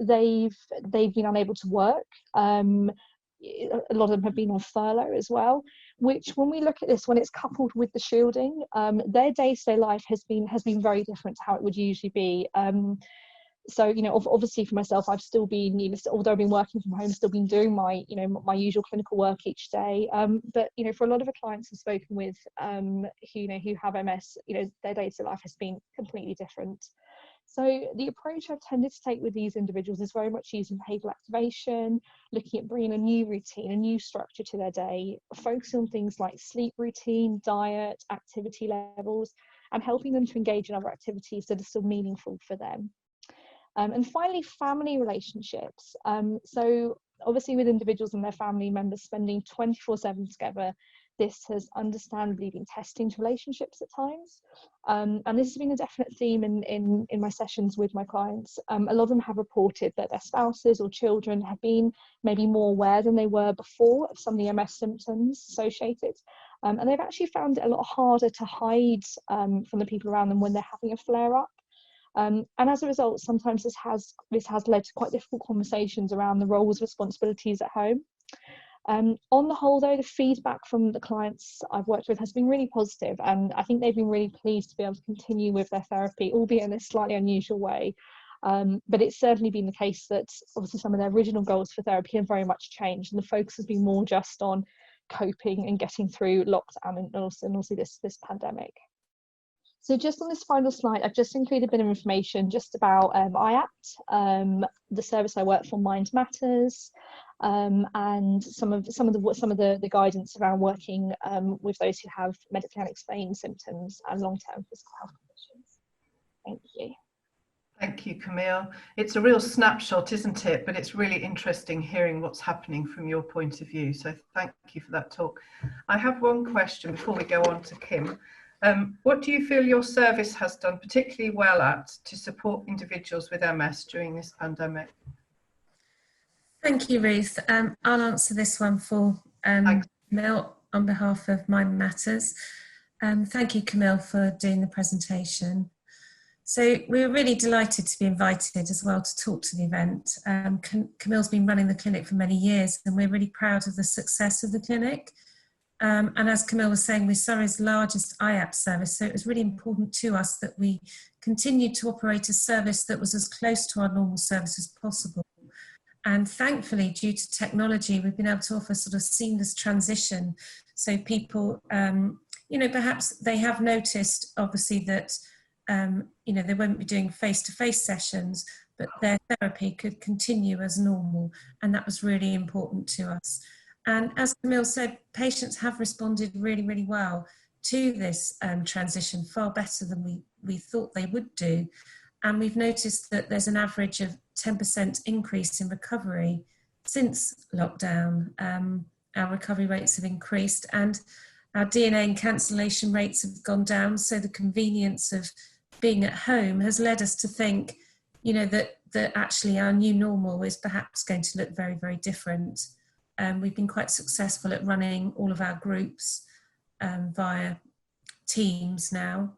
they've been unable to work. A lot of them have been on furlough as well, which, when we look at this, when it's coupled with the shielding, their day-to-day life has been very different to how it would usually be. So, obviously for myself, I've still been, although I've been working from home, still been doing my, my usual clinical work each day. But, for a lot of the clients I've spoken with, who have MS, their day-to-day life has been completely different. So the approach I've tended to take with these individuals is very much using behavioural activation, looking at bringing a new routine, a new structure to their day, focusing on things like sleep routine, diet, activity levels, and helping them to engage in other activities that are still meaningful for them. And finally, family relationships. So obviously with individuals and their family members spending 24/7 together, this has understandably been testing to relationships at times. And this has been a definite theme in my sessions with my clients. A lot of them have reported that their spouses or children have been maybe more aware than they were before of some of the MS symptoms associated. And they've actually found it a lot harder to hide from the people around them when they're having a flare-up. And as a result, sometimes this has led to quite difficult conversations around the roles and responsibilities at home. On the whole, though, the feedback from the clients I've worked with has been really positive, and I think they've been really pleased to be able to continue with their therapy, albeit in a slightly unusual way. But it's certainly been the case that obviously some of their original goals for therapy have very much changed, and the focus has been more just on coping and getting through lockdown and also this pandemic. So just on this final slide, I've just included a bit of information just about IAPT, the service I work for, Mind Matters, and some of the guidance around working with those who have medically unexplained symptoms and long-term physical health conditions. Thank you. Thank you, Camille. It's a real snapshot, isn't it? But it's really interesting hearing what's happening from your point of view. So thank you for that talk. I have one question before we go on to Kim. What do you feel your service has done particularly well at to support individuals with MS during this pandemic? Thank you, Ruth. I'll answer this one for Camille on behalf of Mind Matters. Thank you, Camille, for doing the presentation. So we're really delighted to be invited as well to talk to the event. Camille's been running the clinic for many years, and we're really proud of the success of the clinic. And as Camille was saying, we're Surrey's largest IAPT service, so it was really important to us that we continued to operate a service that was as close to our normal service as possible. And thankfully, due to technology, we've been able to offer sort of seamless transition. So people, perhaps they have noticed, obviously, that, they won't be doing face-to-face sessions, but their therapy could continue as normal. And that was really important to us. And as Camille said, patients have responded really, really well to this transition, far better than we thought they would do. And we've noticed that there's an average of 10% increase in recovery since lockdown. Our recovery rates have increased and our DNA and cancellation rates have gone down. So the convenience of being at home has led us to think, that actually our new normal is perhaps going to look very, very different. We've been quite successful at running all of our groups via Teams now.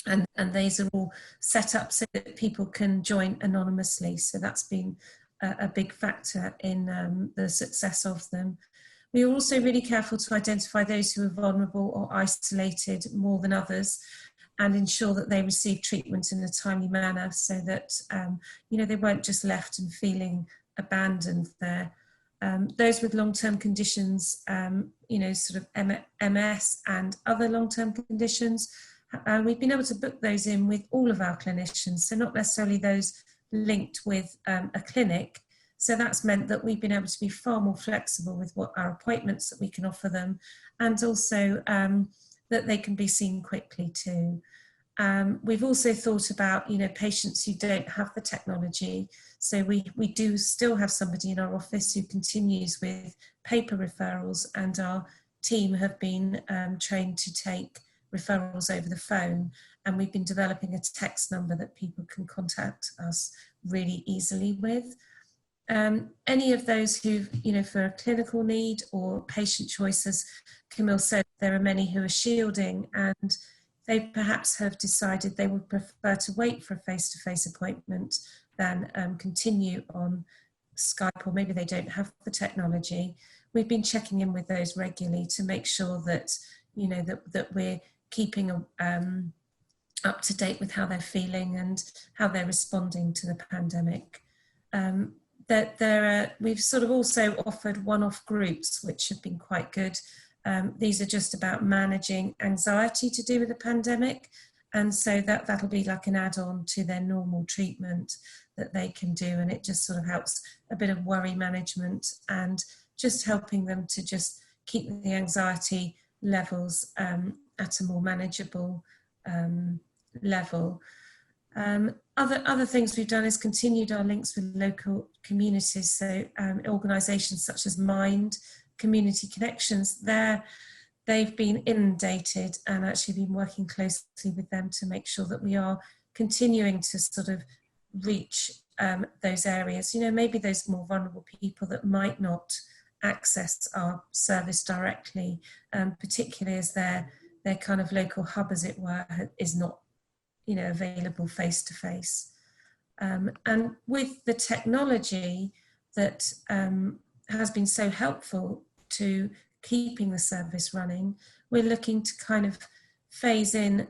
And these are all set up so that people can join anonymously. So that's been a big factor in the success of them. We're also really careful to identify those who are vulnerable or isolated more than others and ensure that they receive treatment in a timely manner so that, they weren't just left and feeling abandoned there. Those with long-term conditions, sort of MS and other long-term conditions, we've been able to book those in with all of our clinicians, so not necessarily those linked with a clinic. So that's meant that we've been able to be far more flexible with what our appointments that we can offer them, and also that they can be seen quickly too. We've also thought about, patients who don't have the technology. So we do still have somebody in our office who continues with paper referrals, and our team have been trained to take referrals over the phone, and we've been developing a text number that people can contact us really easily with. Any of those who, for a clinical need or patient choice, as Camille said, there are many who are shielding and they perhaps have decided they would prefer to wait for a face-to-face appointment than continue on Skype, or maybe they don't have the technology. We've been checking in with those regularly to make sure that, that we're keeping up to date with how they're feeling and how they're responding to the pandemic. We've sort of also offered one-off groups, which have been quite good. These are just about managing anxiety to do with the pandemic. And so that'll be like an add-on to their normal treatment that they can do. And it just sort of helps a bit of worry management and just helping them to just keep the anxiety levels at a more manageable level. Other things we've done is continued our links with local communities, so organisations such as Mind, Community Connections, they've been inundated, and actually been working closely with them to make sure that we are continuing to sort of reach those areas, you know, maybe those more vulnerable people that might not access our service directly, particularly as their kind of local hub, as it were, is not, you know, available face to face. And with the technology that has been so helpful to keeping the service running, we're looking to kind of phase in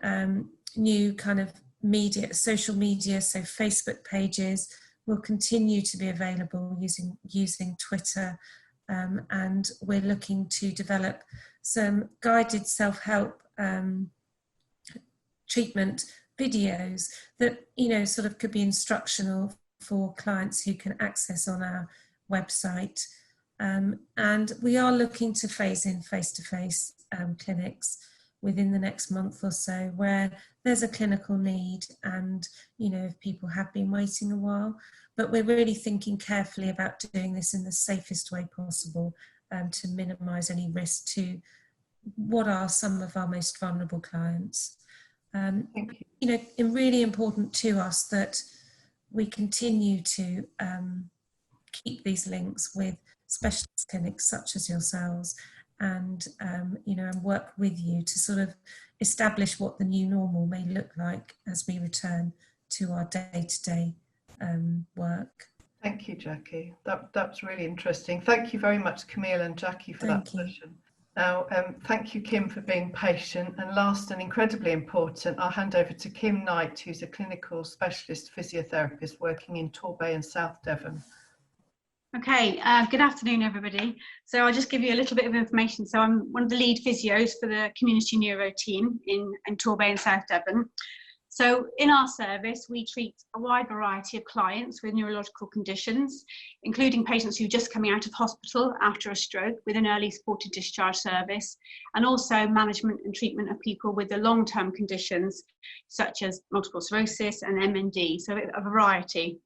new kind of media, social media, so Facebook pages will continue to be available using Twitter, and we're looking to develop some guided self-help treatment videos that, you know, sort of could be instructional for clients who can access on our website. And we are looking to phase in face-to-face clinics within the next month or so, where there's a clinical need, and, you know, if people have been waiting a while, but we're really thinking carefully about doing this in the safest way possible, to minimise any risk to what are some of our most vulnerable clients. You know, it's really important to us that we continue to keep these links with specialist clinics such as yourselves, and you know, and work with you to sort of establish what the new normal may look like as we return to our day-to-day work. Thank you, Jackie. That's really interesting. Thank you very much, Camille and Jackie, for that session. Now, thank you, Kim, for being patient. And last and incredibly important, I'll hand over to Kim Knight, who's a clinical specialist physiotherapist working in Torbay and South Devon. Okay, good afternoon, everybody. So I'll just give you a little bit of information. So I'm one of the lead physios for the community neuro team in Torbay and South Devon. So in our service, we treat a wide variety of clients with neurological conditions, including patients who are just coming out of hospital after a stroke with an early supported discharge service, and also management and treatment of people with the long-term conditions such as multiple sclerosis and MND, so a variety.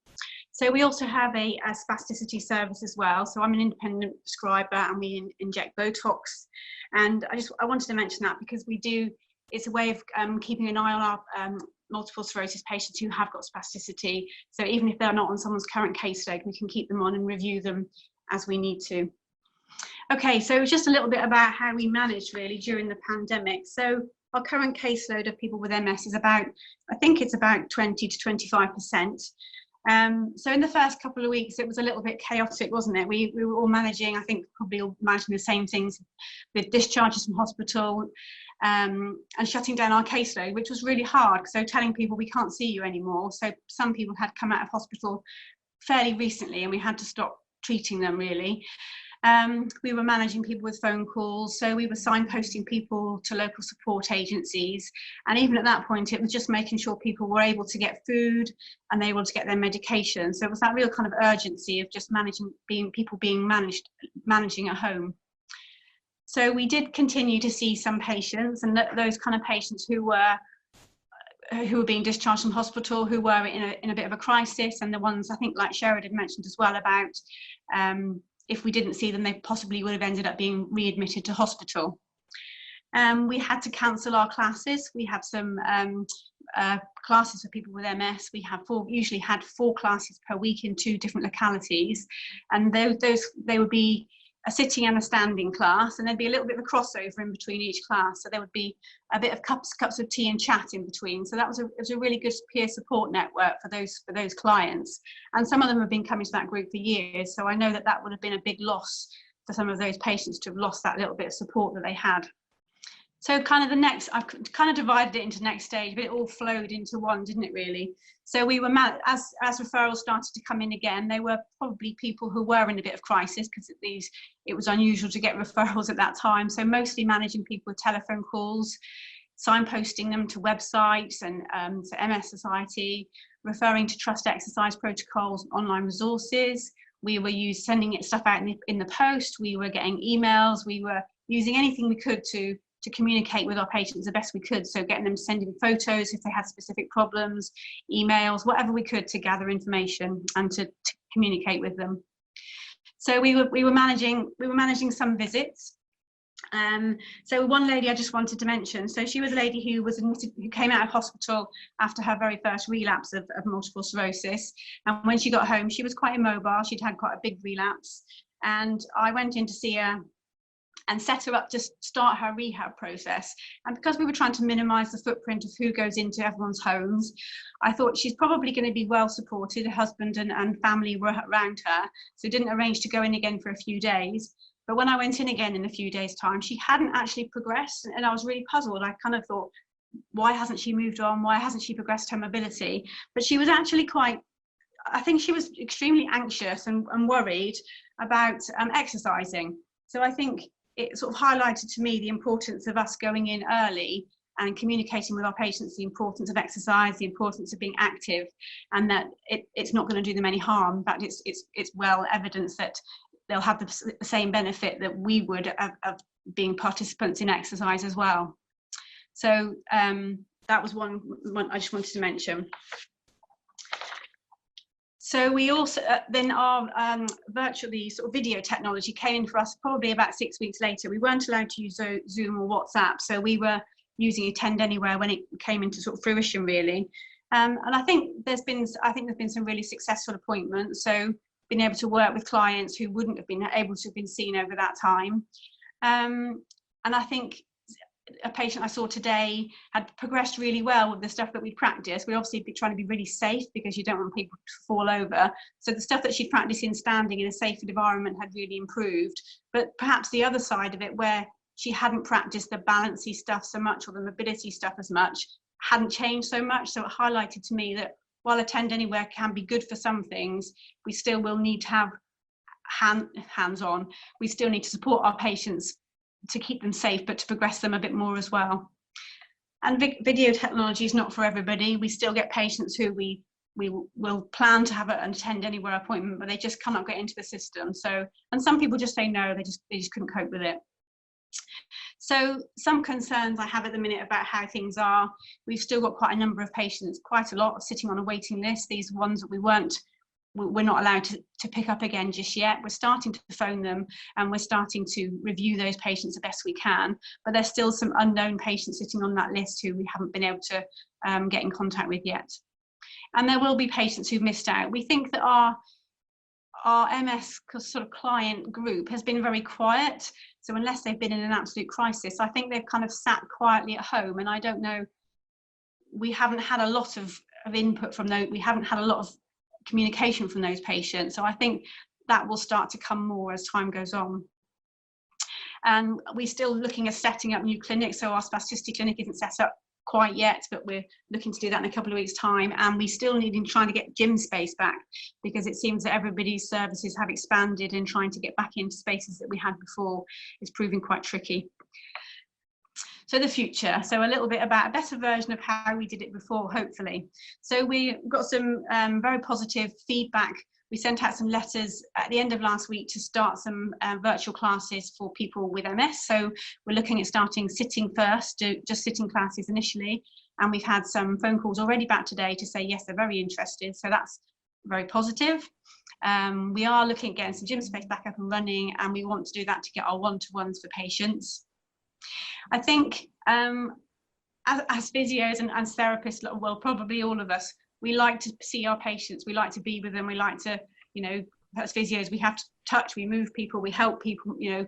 So we also have a spasticity service as well. So I'm an independent prescriber, and we inject Botox. And I wanted to mention that because it's a way of keeping an eye on our multiple sclerosis patients who have got spasticity. So even if they're not on someone's current caseload, we can keep them on and review them as we need to. Okay, so just a little bit about how we managed really during the pandemic. So our current caseload of people with MS is about 20 to 25%. So in the first couple of weeks, it was a little bit chaotic, wasn't it? We were all managing, I think probably all managing the same things with discharges from hospital, and shutting down our caseload, which was really hard. So telling people we can't see you anymore. So some people had come out of hospital fairly recently, and we had to stop treating them really. We were managing people with phone calls, so we were signposting people to local support agencies, and even at that point it was just making sure people were able to get food and they were able to get their medication. So it was that real kind of urgency of just managing at home. So we did continue to see some patients, and those kind of patients who were being discharged from hospital, who were in a bit of a crisis, and the ones I think like Sheridan mentioned as well about if we didn't see them, they possibly would have ended up being readmitted to hospital. We had to cancel our classes. We have some classes for people with MS. We have usually had 4 classes per week in 2 different localities, and they would be a sitting and a standing class, and there'd be a little bit of a crossover in between each class. So there would be a bit of cups of tea and chat in between. So it was a really good peer support network for those clients. And some of them have been coming to that group for years. So I know that would have been a big loss for some of those patients to have lost that little bit of support that they had. So I've kind of divided it into next stage, but it all flowed into one, didn't it really? So we were, as referrals started to come in again, they were probably people who were in a bit of crisis, because it was unusual to get referrals at that time. So mostly managing people with telephone calls, signposting them to websites and to MS Society, referring to trust exercise protocols, online resources. We were sending stuff out in the post. We were getting emails. We were using anything we could to to communicate with our patients the best we could. So getting them sending photos if they had specific problems, emails, whatever we could to gather information and to communicate with them. So we were managing some visits. So one lady I just wanted to mention, so she was a lady who was admitted, who came out of hospital after her very first relapse of multiple sclerosis, and when she got home she was quite immobile. She'd had quite a big relapse, and I went in to see her and set her up to start her rehab process. And because we were trying to minimise the footprint of who goes into everyone's homes, I thought she's probably going to be well supported. Her husband and family were around her, so didn't arrange to go in again for a few days. But when I went in again in a few days' time, she hadn't actually progressed, and I was really puzzled. I kind of thought, why hasn't she moved on? Why hasn't she progressed her mobility? But she was actually quite, I think she was extremely anxious and worried about exercising. So I think it sort of highlighted to me the importance of us going in early and communicating with our patients the importance of exercise, the importance of being active, and that it's not going to do them any harm. In fact, it's well evidenced that they'll have the same benefit that we would of being participants in exercise as well. So that was one I just wanted to mention. So we also, then our virtually sort of video technology came in for us probably about 6 weeks later. We weren't allowed to use Zoom or WhatsApp, so we were using Attend Anywhere when it came into sort of fruition, really. And I think there's been some really successful appointments. So being able to work with clients who wouldn't have been able to have been seen over that time. And I think a patient I saw today had progressed really well with the stuff that we practiced. We're obviously trying to be really safe because you don't want people to fall over. So the stuff that she'd practiced in standing in a safe environment had really improved. But perhaps the other side of it, where she hadn't practiced the balancy stuff so much or the mobility stuff as much, hadn't changed so much. So it highlighted to me that while Attend Anywhere can be good for some things, we still will need to have hands-on. We still need to support our patients to keep them safe, but to progress them a bit more as well. And video technology is not for everybody. We still get patients who we will plan to have an Attend Anywhere appointment, but they just cannot get into the system. So, and some people just say no, they just couldn't cope with it. So some concerns I have at the minute about how things are. We've still got quite a number of patients, quite a lot, sitting on a waiting list. These ones that we're not allowed to pick up again just yet. We're starting to phone them and we're starting to review those patients the best we can, but there's still some unknown patients sitting on that list who we haven't been able to get in contact with yet. And there will be patients who've missed out. We think that our MS sort of client group has been very quiet. So unless they've been in an absolute crisis, I think they've kind of sat quietly at home. And I don't know, we haven't had a lot of input from those, we haven't had a lot of communication from those patients. So I think that will start to come more as time goes on. And we're still looking at setting up new clinics. So our spasticity clinic isn't set up quite yet, but we're looking to do that in a couple of weeks' time. And we still need trying to get gym space back, because it seems that everybody's services have expanded, and trying to get back into spaces that we had before is proving quite tricky. So the future, so a little bit about a better version of how we did it before, hopefully. So we got some very positive feedback. We sent out some letters at the end of last week to start some virtual classes for people with MS. So we're looking at starting sitting first, just sitting classes initially. And we've had some phone calls already back today to say, yes, they're very interested. So that's very positive. We are looking at getting some gym space back up and running, and we want to do that to get our one-to-ones for patients. I think as physios and therapists, well, probably all of us, we like to see our patients, we like to be with them, we like to, you know, as physios, we have to touch, we move people, we help people, you know,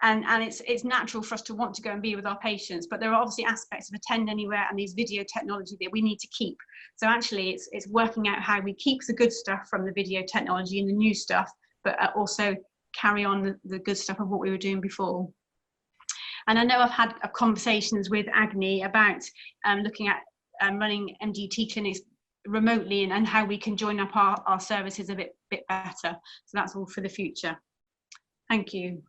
and it's natural for us to want to go and be with our patients, but there are obviously aspects of Attend Anywhere and these video technology that we need to keep. So actually it's working out how we keep the good stuff from the video technology and the new stuff, but also carry on the good stuff of what we were doing before. And I know I've had conversations with Agne about looking at running MDT clinics remotely, and how we can join up our services a bit better. So that's all for the future. Thank you.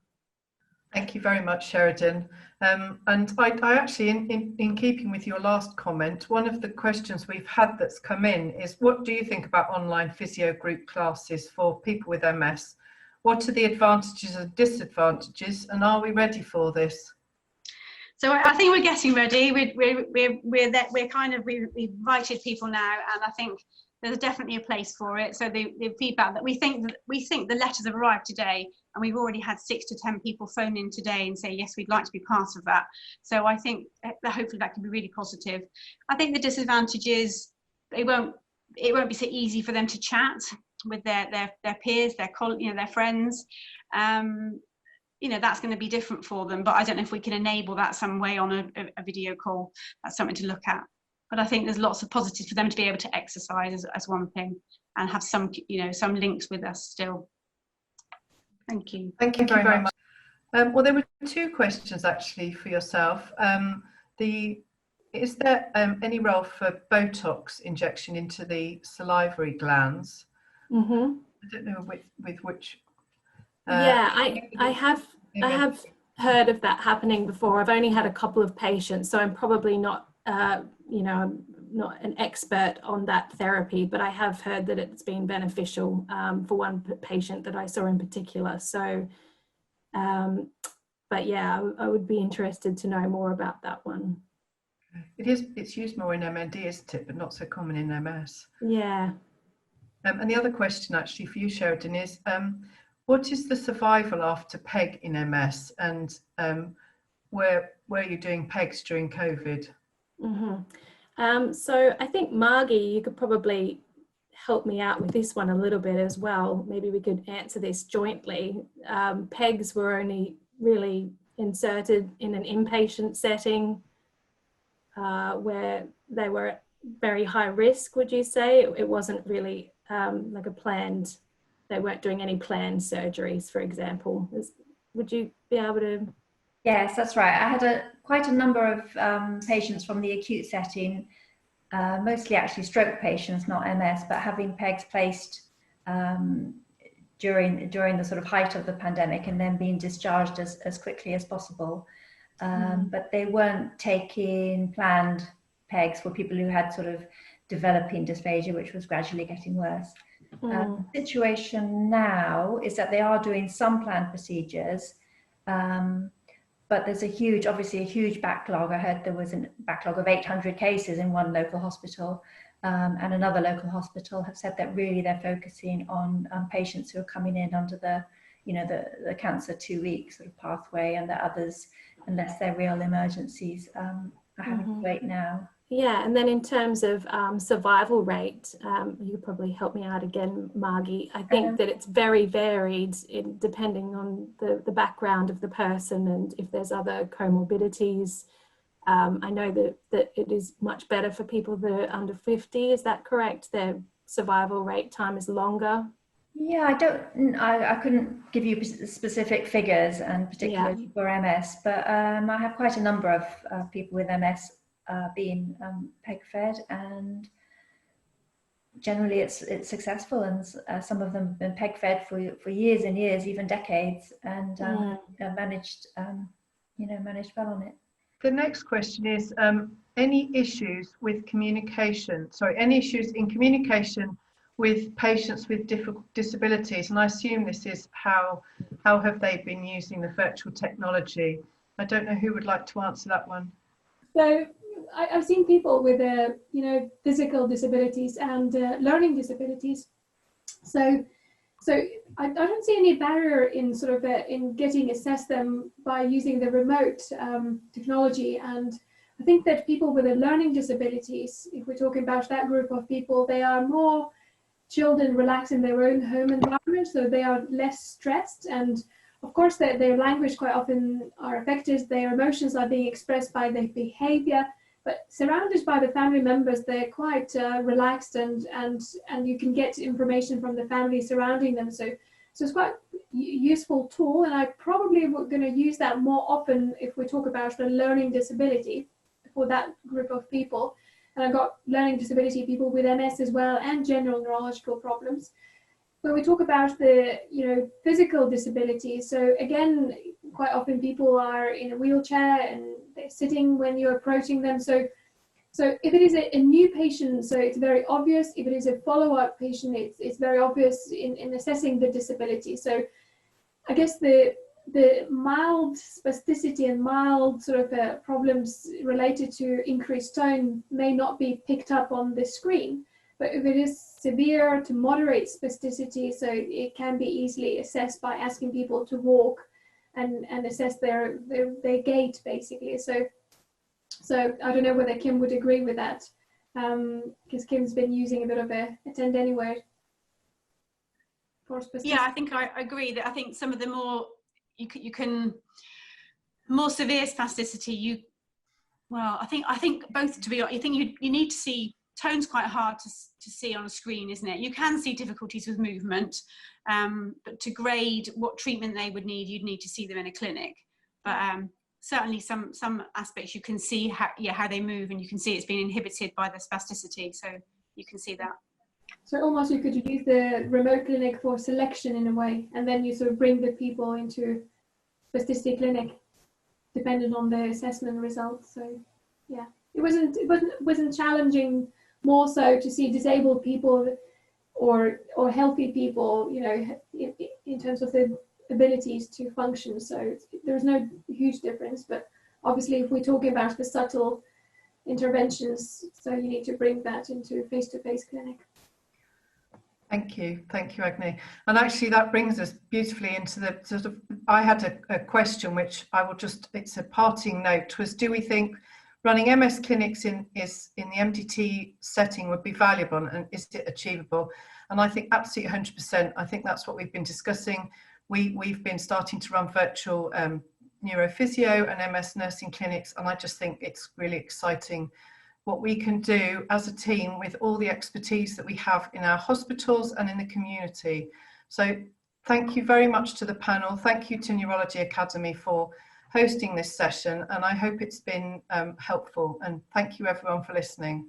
Thank you very much, Sheridan. And I actually, in keeping with your last comment, one of the questions we've had that's come in is, what do you think about online physio group classes for people with MS? What are the advantages and disadvantages, and are we ready for this? So I think we're getting ready. We're kind of, we've invited people now, and I think there's definitely a place for it. So the feedback that we think the letters have arrived today, and we've already had 6 to 10 people phone in today and say, yes, we'd like to be part of that. So I think that hopefully that can be really positive. I think the disadvantage is it won't be so easy for them to chat with their peers, their friends. That's going to be different for them, but I don't know if we can enable that some way on a video call. That's something to look at. But I think there's lots of positives for them to be able to exercise as one thing, and have some links with us still. Thank you. Thank you very much. Well, there were 2 questions actually for yourself. Is there any role for Botox injection into the salivary glands? Mm-hmm. I don't know with which. Yeah, I have heard of that happening before. I've only had a couple of patients, so I'm probably not I'm not an expert on that therapy, but I have heard that it's been beneficial for one patient that I saw in particular. So, but yeah, I would be interested to know more about that one. It's used more in MND, isn't it? But not so common in MS. Yeah. And the other question actually for you, Sheridan, is what is the survival after PEG in MS, and were you doing PEGs during COVID? Mm-hmm. So I think Margie, you could probably help me out with this one a little bit as well. Maybe we could answer this jointly. PEGs were only really inserted in an inpatient setting where they were at very high risk, would you say? It wasn't really like a planned, they weren't doing any planned surgeries, for example. Would you be able to? Yes, that's right. I had quite a number of patients from the acute setting, mostly actually stroke patients, not MS, but having PEGs placed during the sort of height of the pandemic, and then being discharged as quickly as possible. But they weren't taking planned PEGs for people who had sort of developing dysphagia, which was gradually getting worse. The situation now is that they are doing some planned procedures, but there's obviously a huge backlog. I heard there was a backlog of 800 cases in one local hospital, and another local hospital have said that really they're focusing on patients who are coming in under the cancer 2 weeks sort of pathway, and the others, unless they're real emergencies, are having to wait now. Yeah, and then in terms of survival rate, you could probably help me out again, Margie. I think that it's very varied depending on the background of the person and if there's other comorbidities. I know that it is much better for people that are under 50. Is that correct? Their survival rate time is longer? Yeah, I couldn't give you specific figures, and particularly for MS, but I have quite a number of people with MS being PEG fed, and generally it's successful, and some of them have been PEG fed for years and years, even decades, and managed well on it. The next question is any issues in communication with patients with disabilities, and I assume this is how have they been using the virtual technology? I don't know who would like to answer that one. So I've seen people with physical disabilities and learning disabilities. So I don't see any barrier in in getting assessed them by using the remote technology. And I think that people with learning disabilities, if we're talking about that group of people, they are more chilled and relaxed in their own home environment, so they are less stressed, and of course their language quite often are affected, their emotions are being expressed by their behavior, but surrounded by the family members, they're quite relaxed, and you can get information from the family surrounding them. So it's quite a useful tool, and I probably we're going to use that more often if we talk about the learning disability for that group of people. And I've got learning disability people with MS as well, and general neurological problems. When we talk about the physical disabilities, so again, quite often people are in a wheelchair and they're sitting when you're approaching them. So if it is a new patient, so it's very obvious. If it is a follow-up patient, it's very obvious in assessing the disability. So I guess the mild spasticity and mild sort of problems related to increased tone may not be picked up on the screen. But if it is severe to moderate spasticity, so it can be easily assessed by asking people to walk and assess their gait, basically. So I don't know whether Kim would agree with that, because Kim's been using a bit of a Attend Anywhere for spasticity. Yeah, I think I agree that I think some of the more more severe spasticity, I think both, to be honest, I think you need to see. Tone's quite hard to see on a screen, isn't it? You can see difficulties with movement, but to grade what treatment they would need, you'd need to see them in a clinic. But certainly some aspects you can see how they move, and you can see it's been inhibited by the spasticity, so you can see that. So almost you could use the remote clinic for selection in a way, and then you sort of bring the people into spasticity clinic, depending on the assessment results. So yeah, it wasn't challenging. More so to see disabled people or healthy people, you know, in terms of their abilities to function. So there's no huge difference. But obviously, if we're talking about the subtle interventions, so you need to bring that into face-to-face clinic. Thank you, Agne. And actually, that brings us beautifully into the sort of. I had a question which I will just. It's a parting note. Was, do we think running MS clinics in the MDT setting would be valuable, and is it achievable? And I think absolutely 100%. I think that's what we've been discussing. We've been starting to run virtual neurophysio and MS nursing clinics, and I just think it's really exciting what we can do as a team with all the expertise that we have in our hospitals and in the community. So thank you very much to the panel. Thank you to Neurology Academy for hosting this session, and I hope it's been helpful, and thank you everyone for listening.